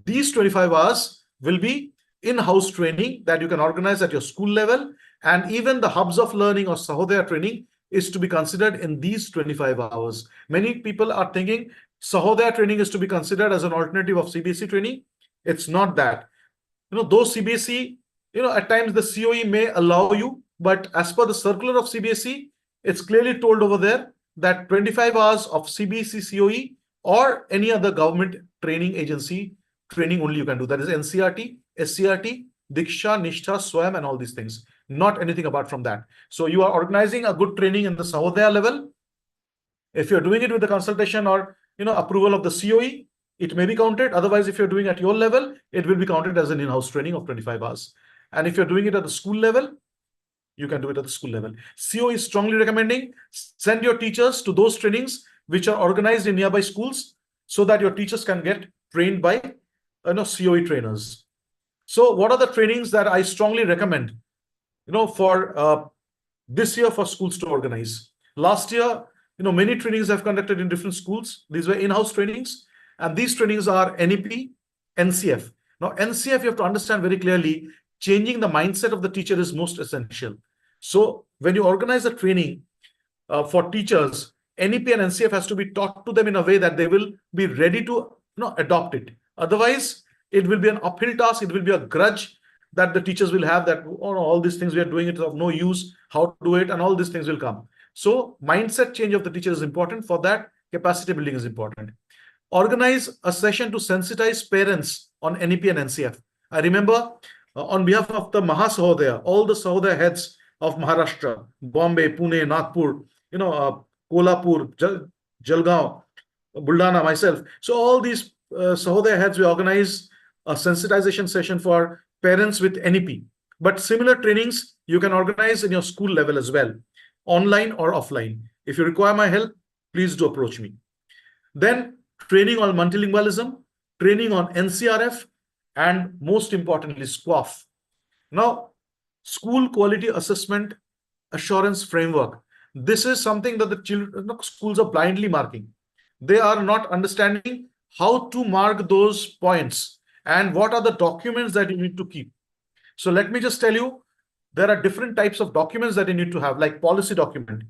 these 25 hours will be in-house training that you can organize at your school level, and even the hubs of learning or Sahodaya training is to be considered in these 25 hours. Many people are thinking Sahodaya training is to be considered as an alternative of CBSE training. It's not that. Though CBSE, at times the COE may allow you, but as per the circular of CBSE, it's clearly told over there that 25 hours of CBSE COE or any other government training agency training only you can do. That is NCRT, SCRT, Diksha, Nishtha, Swayam, and all these things. Not anything apart from that. So you are organizing a good training in the Sahodaya level. If you're doing it with the consultation or approval of the COE, it may be counted. Otherwise, if you're doing at your level, it will be counted as an in-house training of 25 hours. And if you're doing it at the school level, you can do it at the school level. COE is strongly recommending send your teachers to those trainings which are organized in nearby schools so that your teachers can get trained by COE trainers. So what are the trainings that I strongly recommend, for this year for schools to organize? Last year, many trainings I've conducted in different schools. These were in-house trainings, and these trainings are NEP, NCF. Now, NCF, you have to understand very clearly, changing the mindset of the teacher is most essential. So when you organize a training for teachers, NEP and NCF has to be taught to them in a way that they will be ready to adopt it. Otherwise, it will be an uphill task. It will be a grudge that the teachers will have, that all these things we are doing, it is of no use, how to do it, and all these things will come. So mindset change of the teacher is important. For that, capacity building is important. Organize a session to sensitize parents on NEP and NCF. I remember on behalf of the Mahasahodaya, all the Sahodaya heads of Maharashtra, Bombay, Pune, Nagpur, Kolhapur, Jalgaon, Buldana, myself. So all these Sahodaya heads, we organize a sensitization session for parents with NEP. But similar trainings you can organize in your school level as well, online or offline. If you require my help, please do approach me. Then training on multilingualism, training on NCRF, and most importantly, SQAF. Now, School Quality Assessment Assurance Framework. This is something that the schools are blindly marking. They are not understanding how to mark those points and what are the documents that you need to keep. So let me just tell you, there are different types of documents that you need to have, like policy document.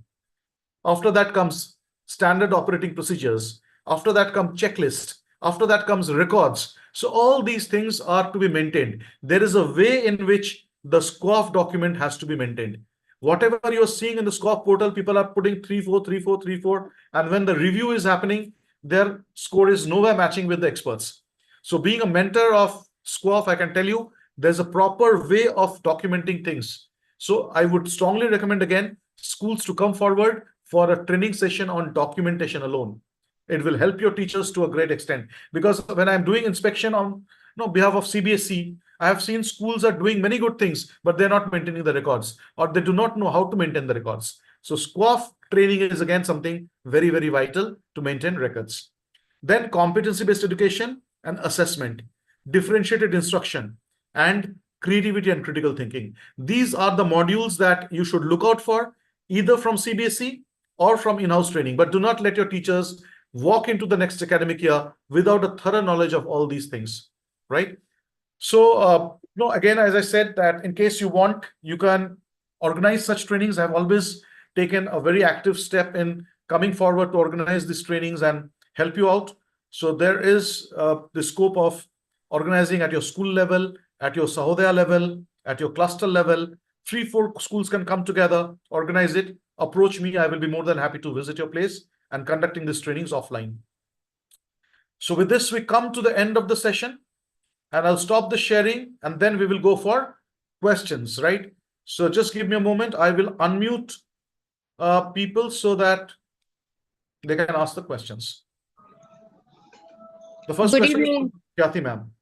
After that comes standard operating procedures. After that comes checklist. After that comes records. So all these things are to be maintained. There is a way in which the SQAF document has to be maintained. Whatever you're seeing in the SQAF portal, people are putting 3-4, 3-4, 3-4. And when the review is happening, their score is nowhere matching with the experts. So being a mentor of SQAF, I can tell you, there's a proper way of documenting things. So I would strongly recommend, again, schools to come forward for a training session on documentation alone. It will help your teachers to a great extent. Because when I'm doing inspection on behalf of Cbse, I have seen schools are doing many good things, but they're not maintaining the records, or they do not know how to maintain the records. So SQAF training is again something very, very vital to maintain records. Then competency-based education and assessment, differentiated instruction, and creativity and critical thinking. These are the modules that you should look out for, either from Cbse or from in-house training. But do not let your teachers walk into the next academic year without a thorough knowledge of all these things, right? So, again, as I said, that in case you want, you can organize such trainings. I've always taken a very active step in coming forward to organize these trainings and help you out. So there is the scope of organizing at your school level, at your Sahodaya level, at your cluster level. 3-4 schools can come together, organize it, approach me. I will be more than happy to visit your place and conducting these trainings offline. So with this, we come to the end of the session, and I'll stop the sharing, and then we will go for questions, right? So just give me a moment. I will unmute people so that they can ask the questions. The first question is from Kyati ma'am.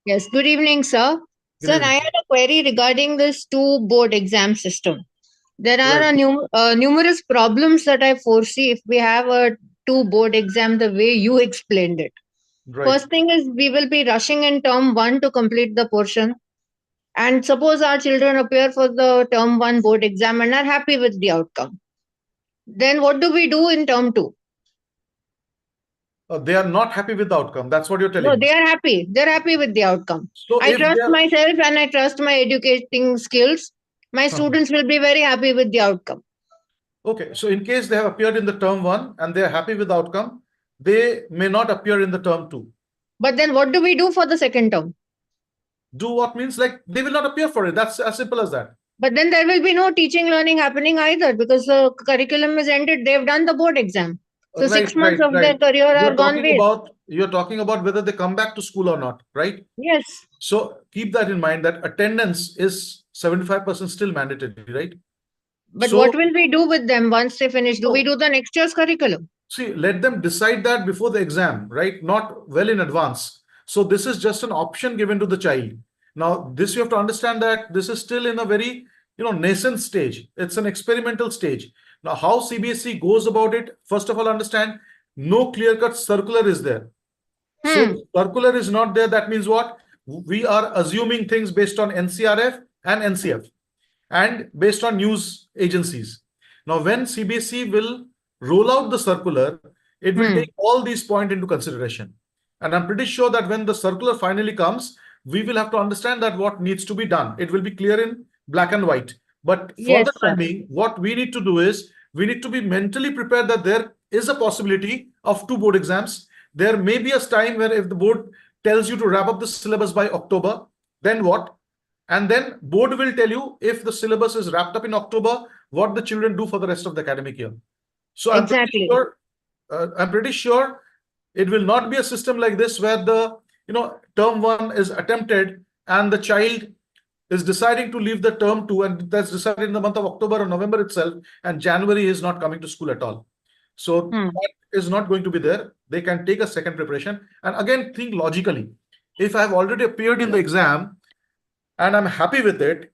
Yes, good evening, sir. Sir, I had a query regarding this 2 board exam system. There are numerous problems that I foresee if we have a 2 board exam the way you explained it. Right. First thing is, we will be rushing in term 1 to complete the portion. And suppose our children appear for the term 1 board exam and are happy with the outcome. Then what do we do in term 2?
They are not happy with the outcome. That's what you're telling me.
No, they are happy. They're happy with the outcome. So I trust myself and I trust my educating skills. My students will be very happy with the outcome.
Okay. So in case they have appeared in the term 1 and they are happy with the outcome, they may not appear in the term 2.
But then what do we do for the second term?
Do what means, like, they will not appear for it. That's as simple as that.
But then there will be no teaching learning happening either, because the curriculum is ended. They've done the board exam. So 6 months of their career are gone waste.
You're talking about whether they come back to school or not, right?
Yes.
So keep that in mind, that attendance is 75% still mandatory, right?
But what will we do with them once they finish? Do we do the next year's curriculum?
See, let them decide that before the exam, right? Not well in advance. So this is just an option given to the child. Now, this you have to understand that this is still in a very, nascent stage. It's an experimental stage. Now, how Cbse goes about it, first of all, understand, no clear-cut circular is there. So circular is not there. That means what? We are assuming things based on NCRF and NCF and based on news agencies. Now, when Cbse will roll out the circular, it will take all these points into consideration. And I'm pretty sure that when the circular finally comes, we will have to understand that what needs to be done. It will be clear in black and white. But for
Yes,
the
sir.
time being, what we need to do is we need to be mentally prepared that there is a possibility of 2 board exams. There may be a time where if the board tells you to wrap up the syllabus by October, then what? And then board will tell you if the syllabus is wrapped up in October, what the children do for the rest of the academic year. So
Exactly.
I'm pretty sure it will not be a system like this where the term 1 is attempted and the child is deciding to leave the term 2, and that's decided in the month of October or November itself, and January is not coming to school at all. So that is not going to be there. They can take a second preparation. And again, think logically. If I have already appeared in the exam and I'm happy with it,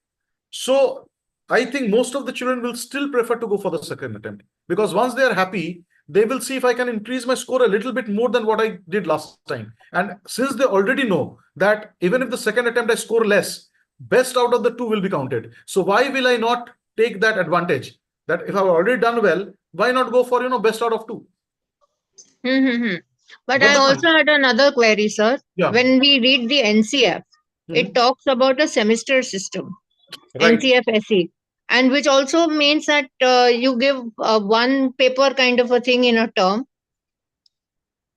so I think most of the children will still prefer to go for the second attempt, because once they are happy, they will see if I can increase my score a little bit more than what I did last time. And since they already know that even if the second attempt I score less, best out of the 2 will be counted. So why will I not take that advantage? That if I've already done well, why not go for best out of 2?
But
Got
I
the
also
point?
had another query, sir.
Yeah.
When we read the NCF, it talks about a semester system,
Right.
NCFSE, and which also means that you give one paper kind of a thing in a term.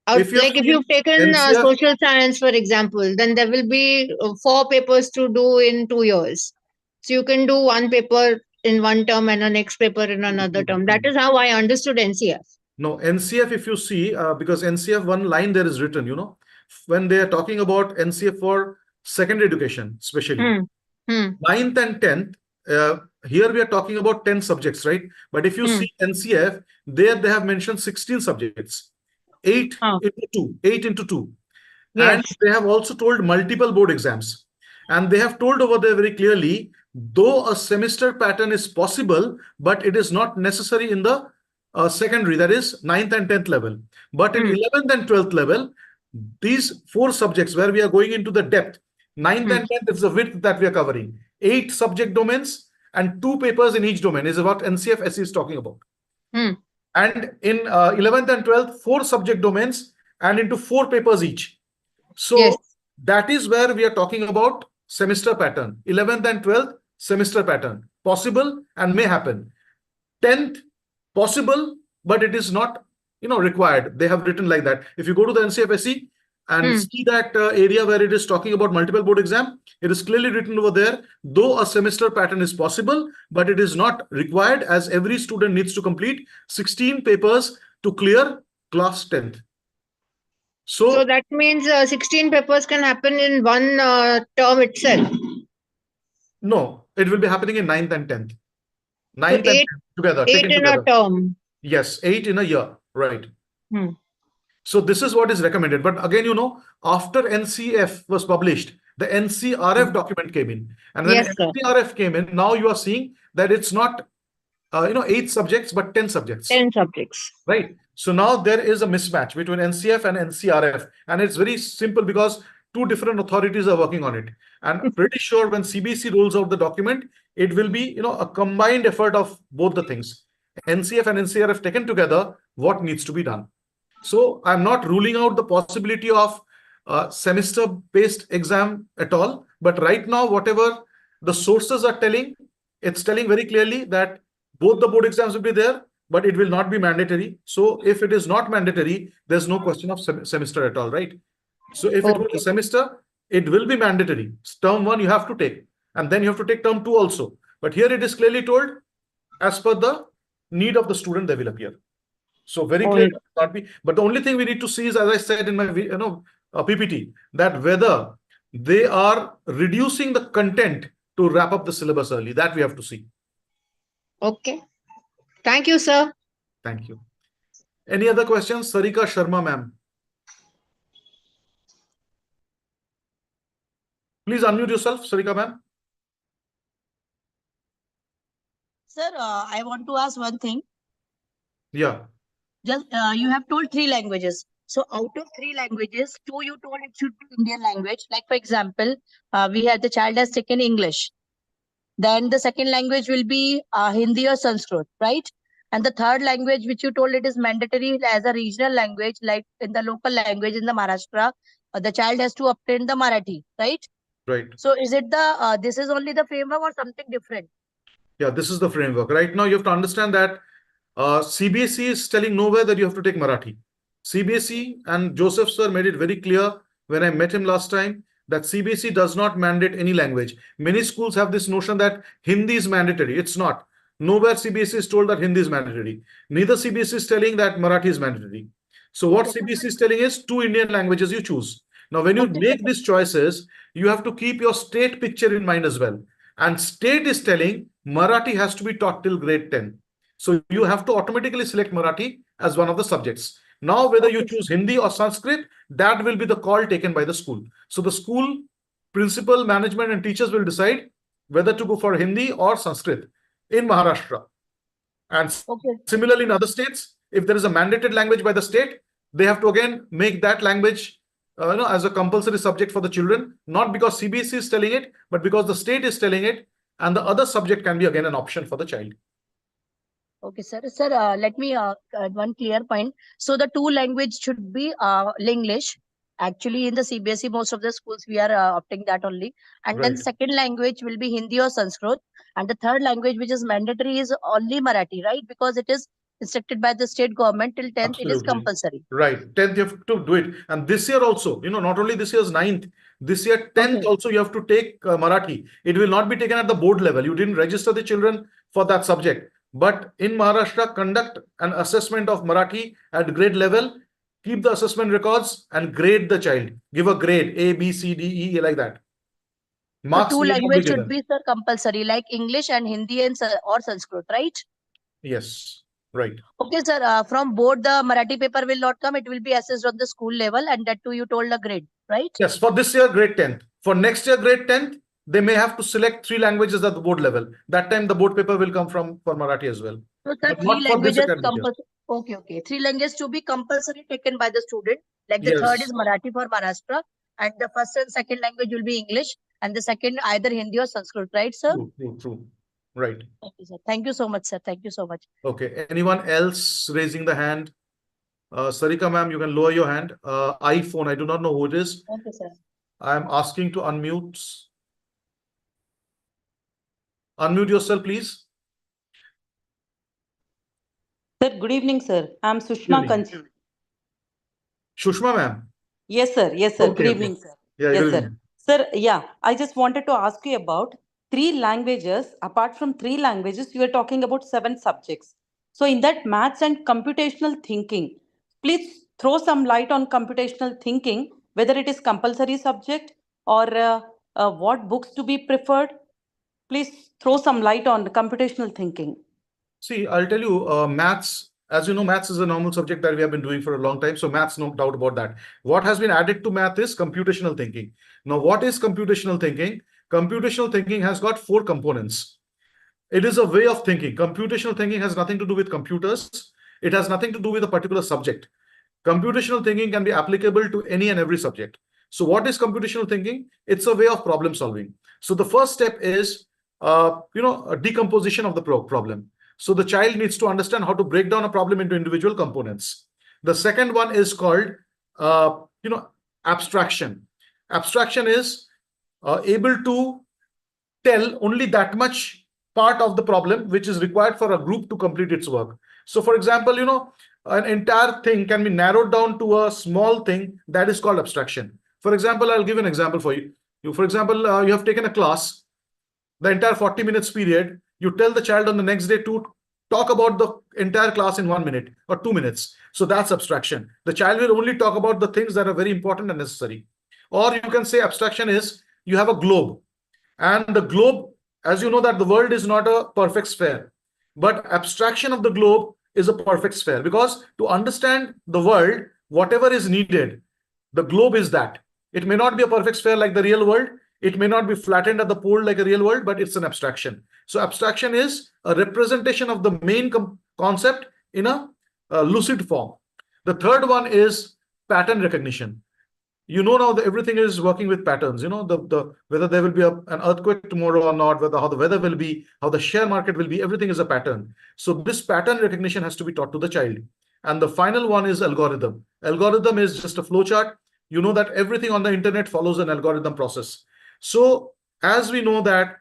If you have
Like if
seen
you've taken
NCF,
social science, for example, then there will be 4 papers to do in 2 years. So you can do one paper in one term and a next paper in another term. That is how I understood NCF.
no, NCF, if you see, because NCF, one line there is written, when they are talking about NCF for secondary education, especially
Hmm. Hmm.
9th and 10th, here we are talking about 10 subjects, right? But if you
Hmm.
see NCF, there they have mentioned 16 subjects, 8
Oh,
into 2, 8 into 2. And
yes.
they have also told multiple board exams. And they have told over there very clearly, though a semester pattern is possible, but it is not necessary in the secondary, that is 9th and 10th level. But in
Hmm.
11th and 12th level, these 4 subjects where we are going into the depth, 9th
Hmm.
and 10th is the width that we are covering. 8 subject domains and 2 papers in each domain is what NCFSE is talking about.
Hmm.
And in 11th and 12th, 4 subject domains and into 4 papers each.
Yes.
So that is where we are talking about semester pattern. 11th and 12th, semester pattern. Possible and may happen. 10th, possible, but it is not required. They have written like that. If you go to the NCFSE and
Hmm.
see that area where it is talking about multiple board exam, it is clearly written over there, though a semester pattern is possible, but it is not required, as every student needs to complete 16 papers to clear class 10th.
So
So
that means 16 papers can happen in one term itself.
no, it will be happening in 9th and 10th.
So
9th and
eight,
10th together,
eight
taken
in a
together.
term.
Yes, 8 in a year. Right.
Hmm.
So this is what is recommended. But again, after NCF was published, the NCRF document came in. And when
Yes, sir.
NCRF came in, now you are seeing that it's not 8 subjects, but 10 subjects.
10 subjects.
Right. So now there is a mismatch between NCF and NCRF. And it's very simple because 2 different authorities are working on it. And pretty sure when Cbse rolls out the document, it will be, a combined effort of both the things. NCF and NCRF taken together, what needs to be done. So I'm not ruling out the possibility of semester-based exam at all. But right now, whatever the sources are telling, it's telling very clearly that both the board exams will be there, but it will not be mandatory. So if it is not mandatory, there's no question of semester at all, right? So if it was a
Okay.
semester, it will be mandatory. Term 1 you have to take, and then you have to take term 2 also. But here it is clearly told, as per the need of the student, they will appear. So very
All
clear
right.
not be. But the only thing we need to see is, as I said in my PPT, that whether they are reducing the content to wrap up the syllabus early. That we have to see.
Okay. Thank you, sir.
Thank you. Any other questions? Sarika Sharma, ma'am. Please unmute yourself, Sarika, ma'am.
Sir, I want to ask one thing.
Yeah.
Just you have told 3 languages. So out of three languages, two you told it should be Indian language. Like for example, we had the child has taken English. Then the second language will be Hindi or Sanskrit, right? And the third language, which you told it is mandatory as a regional language, like in the local language in the Maharashtra, the child has to obtain the Marathi, right?
Right.
So is it the this is only the framework or something different?
Yeah, this is the framework. Right now, you have to understand that Cbse is telling nowhere that you have to take Marathi. Cbse and Joseph sir made it very clear when I met him last time that Cbse does not mandate any language. Many schools have this notion that Hindi is mandatory. It's not. Nowhere Cbse is told that Hindi is mandatory. Neither Cbse is telling that Marathi is mandatory. So what
Okay.
Cbse is telling is two Indian languages you choose. Now, when you
Okay.
make these choices, you have to keep your state picture in mind as well. And state is telling Marathi has to be taught till grade 10. So you have to automatically select Marathi as one of the subjects. Now, whether you
Okay.
choose Hindi or Sanskrit, that will be the call taken by the school. So the school principal, management, and teachers will decide whether to go for Hindi or Sanskrit in Maharashtra. And
Okay.
similarly, in other states, if there is a mandated language by the state, they have to again make that language as a compulsory subject for the children, not because CBSE is telling it, but because the state is telling it, and the other subject can be again an option for the child.
Okay, sir. Sir, let me add one clear point. So the two language should be English. Actually, in the CBSE, most of the schools we are opting that only. And then
Right.
second language will be Hindi or Sanskrit. And the third language, which is mandatory, is only Marathi, right? Because it is instructed by the state government till 10th, it is
Absolutely.
compulsory.
Right. 10th, you have to do it. And this year also, not only this year's 9th, this year 10th
Okay.
also you have to take Marathi. It will not be taken at the board level. You didn't register the children for that subject. But in Maharashtra, conduct an assessment of Marathi at grade level, keep the assessment records and grade the child. Give a grade A, B, C, D, E, like that.
So
Marks
two
need not be
language should
given.
be, sir, compulsory, like English and Hindi and or Sanskrit, right?
Yes, right.
Okay, sir. From board, the Marathi paper will not come. It will be assessed on the school level, and that too, you told a grade, right?
Yes, for this year, grade 10th. For next year, grade 10th, they may have to select 3 languages at the board level. That time, the board paper will come for Marathi as well.
So, sir,
But
three
not for this
languages
academic year.
compulsory. Okay, okay. Three languages to be compulsory taken by the student. Like the third is
Yes,
Marathi for Maharashtra, and the first and second language will be English, and the second either Hindi or Sanskrit, right, sir?
true. Right.
Okay, sir. Thank you so much, sir. Thank you so much.
Okay. Anyone else raising the hand? Sarika ma'am, you can lower your hand. iPhone, I do not know who it is.
Okay, sir.
I am asking to unmute. Unmute yourself, please.
Sir, good evening, sir. I'm Sushma
Evening.
Kanch.
Shushma ma'am.
Yes, sir. Yes, sir. Good
Okay.
evening, sir.
Yeah,
Yes,
good
sir.
evening.
Sir, yeah, I just wanted to ask you about three languages. Apart from three languages, you are talking about 7 subjects. So, in that maths and computational thinking, please throw some light on computational thinking, whether it is compulsory subject or what books to be preferred. Please throw some light on the computational thinking.
See, I'll tell you, maths, as you know, maths is a normal subject that we have been doing for a long time. So maths, no doubt about that. What has been added to math is computational thinking. Now, what is computational thinking? Computational thinking has got 4 components. It is a way of thinking. Computational thinking has nothing to do with computers. It has nothing to do with a particular subject. Computational thinking can be applicable to any and every subject. So what is computational thinking? It's a way of problem solving. So the first step is, a decomposition of the problem. So the child needs to understand how to break down a problem into individual components. The second one is called, abstraction. Abstraction is able to tell only that much part of the problem which is required for a group to complete its work. So for example, an entire thing can be narrowed down to a small thing that is called abstraction. For example, I'll give an example for you. For example, you have taken a class, the entire 40 minutes period, you tell the child on the next day to talk about the entire class in 1 minute or 2 minutes. So that's abstraction. The child will only talk about the things that are very important and necessary. Or you can say abstraction is, you have a globe, and the globe, as you know, that the world is not a perfect sphere, but abstraction of the globe is a perfect sphere, because to understand the world, whatever is needed, the globe is that. It may not be a perfect sphere like the real world. It may not be flattened at the pole like a real world, but it's an abstraction. So abstraction is a representation of the main concept in a lucid form. The third one is pattern recognition. You know now that everything is working with patterns. You know whether there will be an earthquake tomorrow or not, whether how the weather will be, how the share market will be. Everything is a pattern. So this pattern recognition has to be taught to the child. And the final one is algorithm. Algorithm is just a flow chart. You know that everything on the internet follows an algorithm process. So as we know that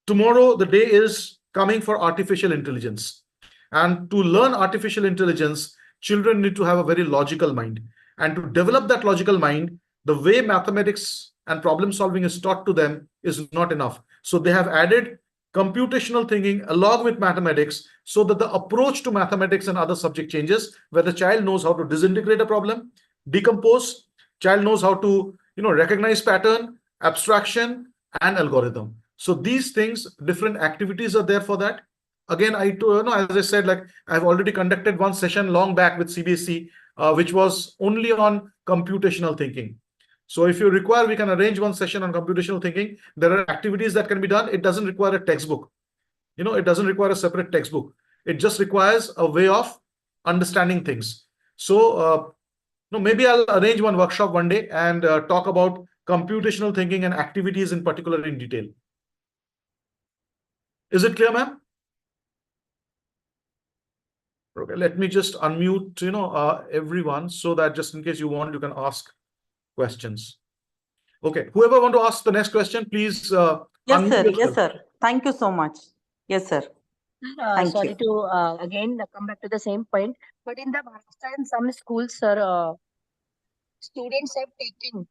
tomorrow the day is coming for artificial intelligence, and to learn artificial intelligence, children need to have a very logical mind. And to develop that logical mind, the way mathematics and problem solving is taught to them is not enough. So they have added computational thinking along with mathematics, so that the approach to mathematics and other subject changes, where the child knows how to disintegrate a problem, decompose, child knows how to recognize pattern, abstraction, and algorithm. So these things, different activities are there for that. Again, as I said, like I've already conducted one session long back with Cbse, which was only on computational thinking. So if you require, we can arrange one session on computational thinking. There are activities that can be done. It doesn't require a textbook. It doesn't require a separate textbook. It just requires a way of understanding things. So maybe I'll arrange one workshop one day and talk about computational thinking and activities in particular in detail. Is it clear, ma'am? Okay, let me just unmute, everyone, so that just in case you want, you can ask questions. Okay, whoever want to ask the next question, please.
Yes, sir. Yes, sir. Thank you so much. Yes, sir.
Sorry to again come back to the same point, but in the Maharashtra and some schools, sir, students have taken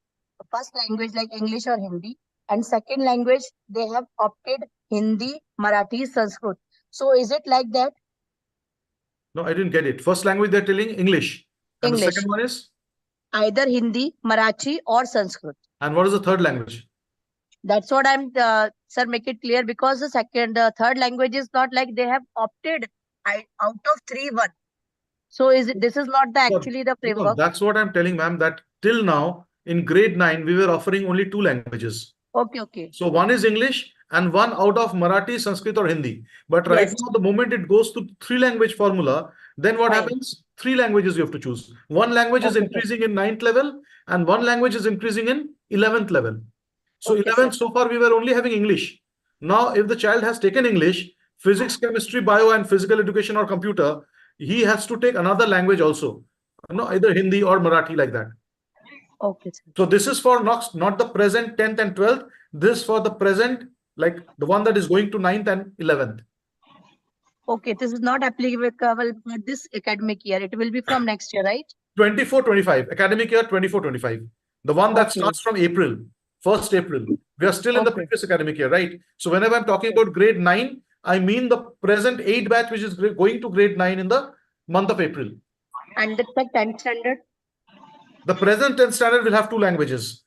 first language like English or Hindi, and second language they have opted Hindi, Marathi, Sanskrit. So is it like that?
No, I didn't get it. First language they're telling English. And
English.
the second one is?
Either Hindi, Marathi, or Sanskrit.
And what is the third language?
That's what I'm, sir, make it clear, because the third language is not like they have opted out of 3-1. So this is not actually the framework?
That's what I'm telling, ma'am, that till now in grade 9, we were offering only 2 languages.
Okay.
So one is English and one out of Marathi, Sanskrit, or Hindi. But right now, the moment it goes to 3 language formula, then what happens? 3 languages you have to choose. One language is increasing in 9th level and one language is increasing in 11th level. So 11th, so far we were only having English. Now, if the child has taken English, physics, chemistry, bio, and physical education or computer, he has to take another language also. Either Hindi or Marathi, like that.
Okay, sir.
So this is for not the present 10th and 12th. This for the present, like the one that is going to 9th and 11th.
Okay, this is not applicable for this academic year. It will be from next year, right?
24-25, academic year 24-25. The one that starts from April, 1st April. We are still in the previous academic year, right? So whenever I'm talking about grade 9, I mean the present 8 batch, which is going to grade 9 in the month of April.
And the 10th standard?
The present 10th standard will have 2 languages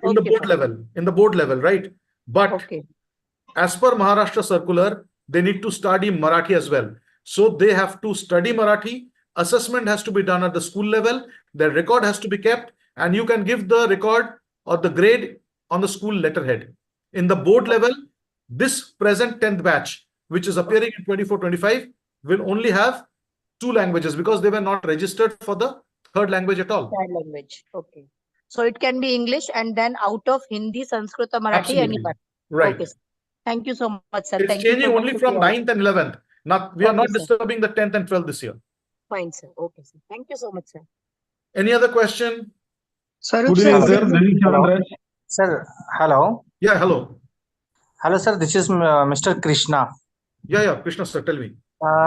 in the board level. In the board level, right? But as per Maharashtra circular, they need to study Marathi as well. So they have to study Marathi. Assessment has to be done at the school level. Their record has to be kept, and you can give the record or the grade on the school letterhead. In the board level, this present 10th batch, which is appearing in 24-25, will only have 2 languages because they were not registered for the third language at all.
Third language, okay. So it can be English and then out of Hindi, Sanskrit, or Marathi,
Absolutely.
anybody.
Right.
Okay, sir. Thank you so much, sir.
It's changing only from 9th and 11th. Now, we are not disturbing the 10th and 12th this year.
Fine, sir. Okay, sir. Thank you so much, sir.
Any other question?
Swarup sir,
hello. Sir, hello.
Yeah, hello.
Hello, sir. This is Mr. Krishna.
Yeah, Krishna, sir. Tell me.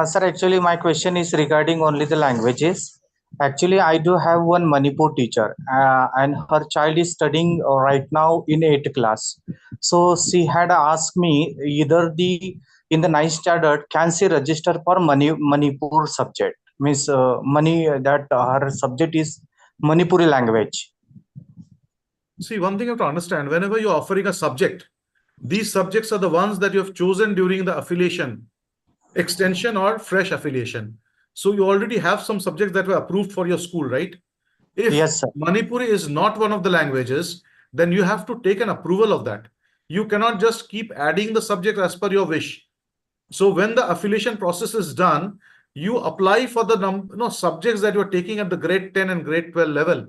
Sir, actually, my question is regarding only the languages. Actually, I do have one Manipur teacher and her child is studying right now in 8th class. So she had asked me either in the 9th standard, can she register for Manipur subject? Means that her subject is Manipuri language.
See, one thing you have to understand, whenever you're offering a subject, these subjects are the ones that you have chosen during the affiliation, extension or fresh affiliation. So you already have some subjects that were approved for your school, right? If
yes, sir.
Manipuri is not one of the languages, then you have to take an approval of that. You cannot just keep adding the subject as per your wish. So when the affiliation process is done, you apply for the subjects that you are taking at the grade 10 and grade 12 level.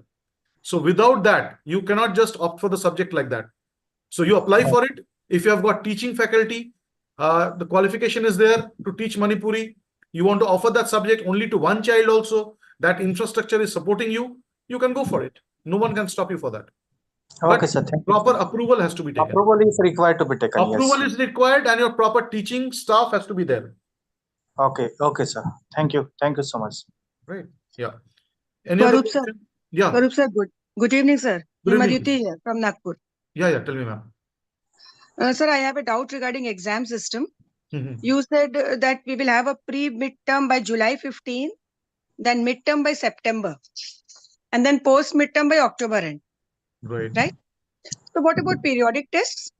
So without that, you cannot just opt for the subject like that. So you apply for it. If you have got teaching faculty, the qualification is there to teach Manipuri. You want to offer that subject only to one child also, that infrastructure is supporting you, you can go for it. No one can stop you for that.
Okay,
But
sir. Thank you,
proper
sir.
approval has to be taken.
Approval is required to be taken.
Approval
Yes.
is required and your proper teaching staff has to be there.
Okay. Okay, sir. Thank you. Thank you so much.
Right. Yeah. Any other
Swarup sir.
question? Yeah.
Swarup sir, good evening, sir.
Good evening.
Himadyuti here from Nagpur.
Yeah. Tell me, ma'am.
Sir, I have a doubt regarding exam system.
Mhm.
You said that we will have a pre-midterm by July 15, then midterm by September, and then post-midterm by October end.
Right.
Right? So what about periodic tests?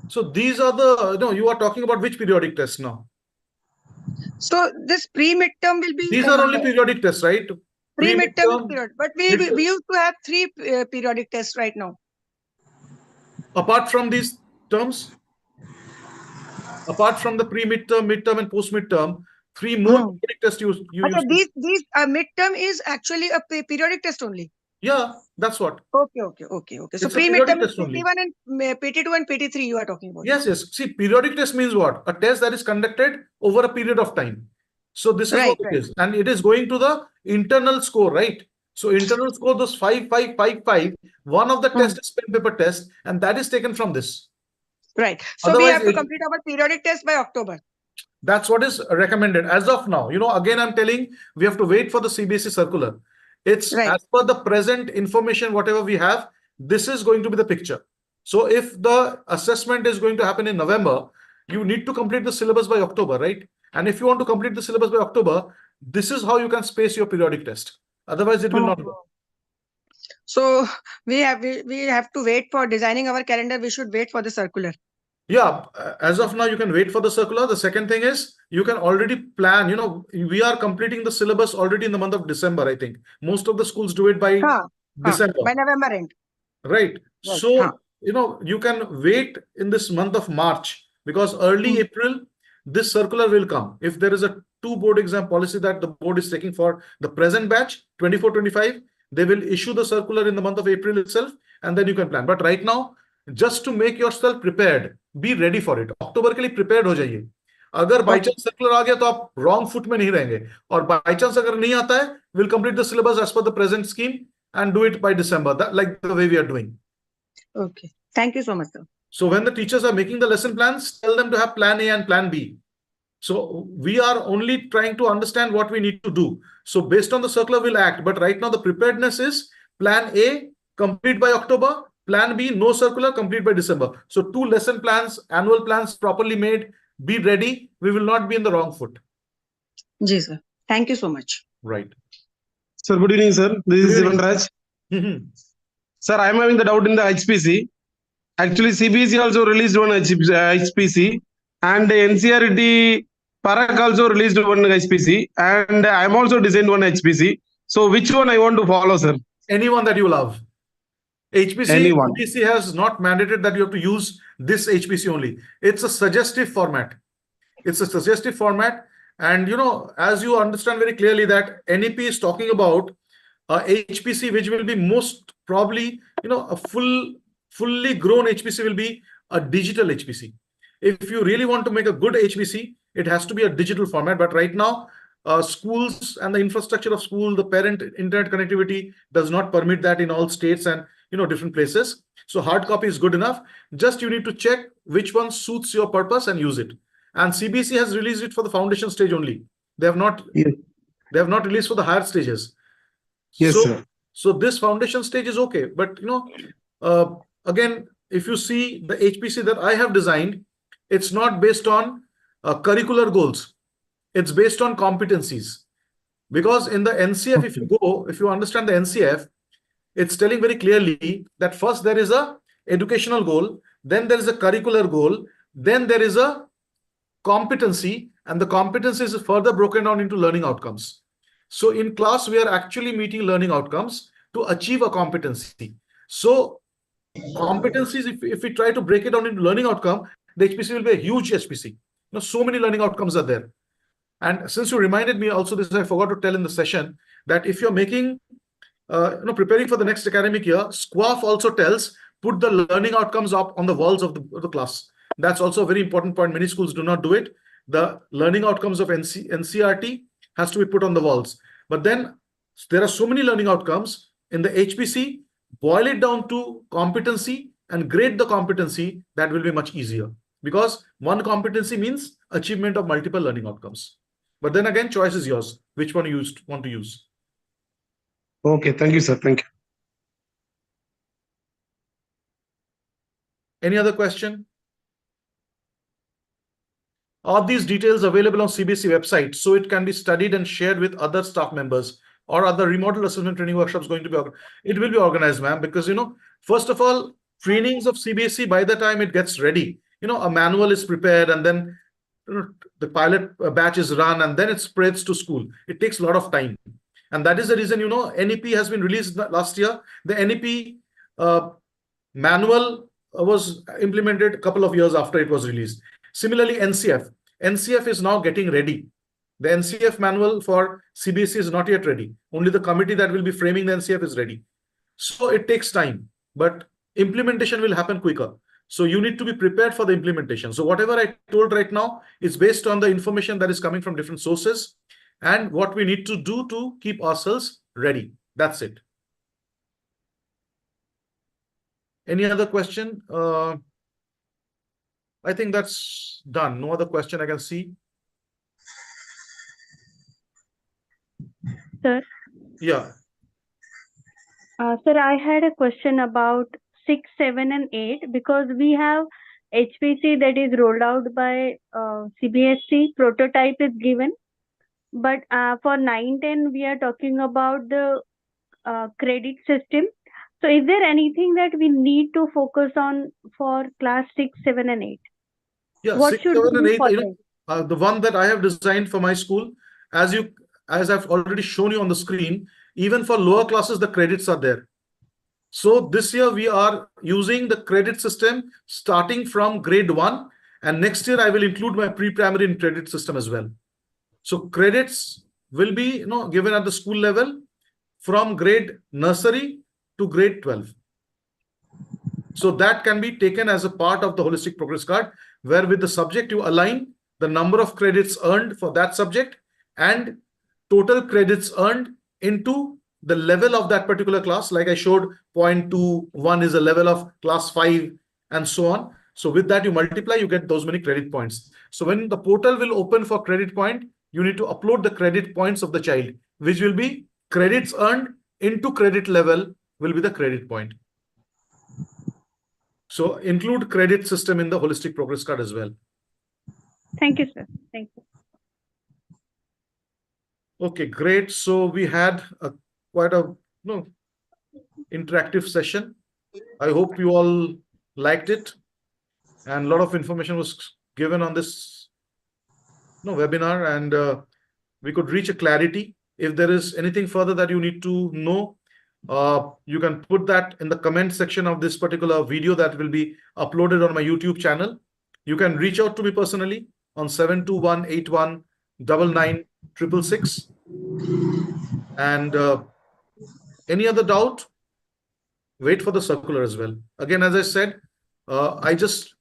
So these are the, no, you are talking about which periodic tests now?
So this pre-midterm will be
These are only periodic tests, right?
pre-midterm is period, but we
midterm.
used to have 3 periodic tests right now.
Apart from these terms, apart from the pre-midterm, midterm, and post-midterm, 3 more periodic tests you
Okay,
use.
these midterm is actually a periodic test only.
Yeah, that's what.
Okay. So
It's a periodic
pre-midterm is
test only.
PT1 and PT2 and PT3 you are talking about.
Yes. See, periodic test means what? A test that is conducted over a period of time. So this is what it is. And it is going to the internal score, right? So internal score, those 5, 5, 5, 5, one of the test is pen paper test, and that is taken from this.
Right. So we have to complete our periodic test by October.
That's what is recommended as of now. Again, I'm telling, we have to wait for the Cbse circular. It's as per the present information, whatever we have, this is going to be the picture. So if the assessment is going to happen in November, you need to complete the syllabus by October, right? And if you want to complete the syllabus by October, this is how you can space your periodic test. Otherwise, it will not go.
So we have to wait for designing our calendar. We should wait for the circular.
Yeah, as of now, you can wait for the circular. The second thing is you can already plan. We are completing the syllabus already in the month of December, I think. Most of the schools do it by December.
By November end.
Right. So, you can wait in this month of March because early April, this circular will come. If there is a 2 board exam policy that the board is taking for the present batch, 24-25, they will issue the circular in the month of April itself, and then you can plan. But right now, just to make yourself prepared, be ready for it. October के लिए prepared हो जाइए. अगर by chance circular आ गया तो आप wrong foot में नहीं रहेंगे. और by chance अगर नहीं आता है, we'll complete the syllabus as per the present scheme and do it by December, like the way we are doing.
Okay. Thank you so much, sir.
So when the teachers are making the lesson plans, tell them to have plan A and plan B. So we are only trying to understand what we need to do. So based on the circular, we'll act. But right now, the preparedness is plan A, complete by October. Plan B, no circular, complete by December. So 2 lesson plans, annual plans properly made. Be ready. We will not be in the wrong foot.
Yes, sir. Thank you so much.
Right.
Sir, good evening, sir. This is Ivan Raj. Sir, I am having the doubt in the HPC. Actually, Cbse also released one HPC, and NCERT Parak also released one HPC, and I am also designed one HPC. So, which one I want to follow, sir?
Anyone that you love. HPC has not mandated that you have to use this HPC only. It's a suggestive format. It's a suggestive format. And, as you understand very clearly that NEP is talking about HPC, which will be most probably, a fully grown HPC will be a digital HPC. If you really want to make a good HPC, it has to be a digital format. But right now, schools and the infrastructure of school, the parent internet connectivity does not permit that in all states and different places. So hard copy is good enough. Just you need to check which one suits your purpose and use it. And Cbse has released it for the foundation stage only. They have not released for the higher stages.
Yes, sir.
So this foundation stage is okay. But again, if you see the HPC that I have designed, it's not based on curricular goals. It's based on competencies. Because in the NCF, if you understand the NCF, it's telling very clearly that first there is a educational goal, then there is a curricular goal, then there is a competency, and the competency is further broken down into learning outcomes. So in class, we are actually meeting learning outcomes to achieve a competency. So competencies, if we try to break it down into learning outcome, the HPC will be a huge HPC. So many learning outcomes are there. And since you reminded me also this, I forgot to tell in the session that if you're making preparing for the next academic year, SQUAF also tells put the learning outcomes up on the walls of the class. That's also a very important point. Many schools do not do it. The learning outcomes of NCERT has to be put on the walls. But then there are so many learning outcomes in the HPC. Boil it down to competency and grade the competency. That will be much easier, because one competency means achievement of multiple learning outcomes. But then again, choice is yours. Which one you want to use?
Okay, thank you, sir. Thank you.
Any other question? Are these details available on Cbse website so it can be studied and shared with other staff members, or are the remodel assessment training workshops going to be organized? It will be organized, ma'am, because, first of all, trainings of Cbse, by the time it gets ready, a manual is prepared, and then the pilot batch is run, and then it spreads to school. It takes a lot of time. And that is the reason, NEP has been released last year. The NEP manual was implemented a couple of years after it was released. Similarly, NCF is now getting ready. The NCF manual for Cbse is not yet ready. Only the committee that will be framing the NCF is ready. So it takes time, but implementation will happen quicker. So you need to be prepared for the implementation. So whatever I told right now is based on the information that is coming from different sources and what we need to do to keep ourselves ready. That's it. Any other question? I think that's done. No other question I can see.
Sir?
Yeah.
Sir, I had a question about 6, 7, and 8, because we have HPC that is rolled out by Cbse, prototype is given. But for 9, 10, we are talking about the credit system. So is there anything that we need to focus on for class 6, 7, and 8?
Yeah,
What
6,
should
7, and
we
8,
follow?
the one that I have designed for my school, as I've already shown you on the screen, even for lower classes, the credits are there. So this year we are using the credit system starting from grade 1, and next year I will include my pre-primary in credit system as well. So credits will be given at the school level from grade nursery to grade 12. So that can be taken as a part of the holistic progress card, where with the subject you align the number of credits earned for that subject and total credits earned into the level of that particular class. Like I showed, 0.21 is a level of class 5 and so on. So with that you multiply, you get those many credit points. So when the portal will open for credit point, you need to upload the credit points of the child, which will be credits earned into credit level will be the credit point. So include credit system in the holistic progress card as well.
Thank you, sir. Thank you.
Okay, great. So we had quite a interactive session. I hope you all liked it, and a lot of information was given on this webinar, and we could reach a clarity. If there is anything further that you need to know, you can put that in the comment section of this particular video that will be uploaded on my YouTube channel. You can reach out to me personally on 721819966. And any other doubt, wait for the circular as well. Again, as I said, I just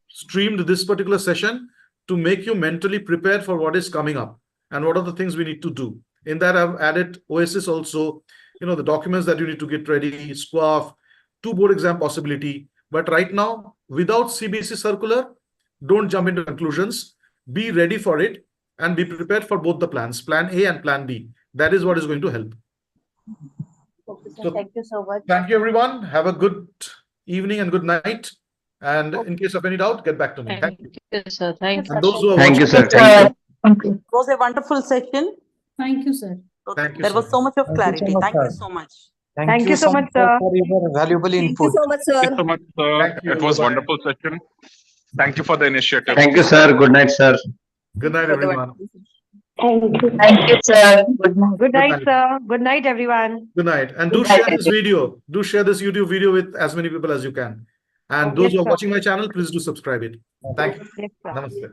streamed this particular session to make you mentally prepared for what is coming up and what are the things we need to do. In that, I've added OSS also, the documents that you need to get ready, SQUAF, 2 board exam possibility. But right now, without Cbse circular, don't jump into conclusions. Be ready for it and be prepared for both the plans, plan A and plan B. That is what is going to help.
Okay, sir.
So,
Thank you so much.
thank you, everyone. Have a good evening and good night. And in case of any doubt, get back to me. Thank you.
Thank you, sir. Thank you.
And those who are
Thank you,
watching,
sir. Thank you.
It was a wonderful session.
Thank you, sir.
Thank you
There
so
was so
much.
much of
Thank you so
clarity.
much,
Thank you
sir.
so much.
Thank you so much, sir, for your valuable
Thank you
input.
so much,
Thank you
sir.
so much, sir.
Thank you.
It was
Bye-bye.
wonderful session. Thank you for the initiative.
Thank you, sir. Good night, sir.
Good night, everyone.
Thank you.
Thank you, sir. Good night.
Good night,
sir. Good night, everyone.
Good night. And do share this video. Do share this YouTube video with as many people as you can. And those who are watching my channel, please do subscribe it. Thank you.
Yes, sir.
Namaste.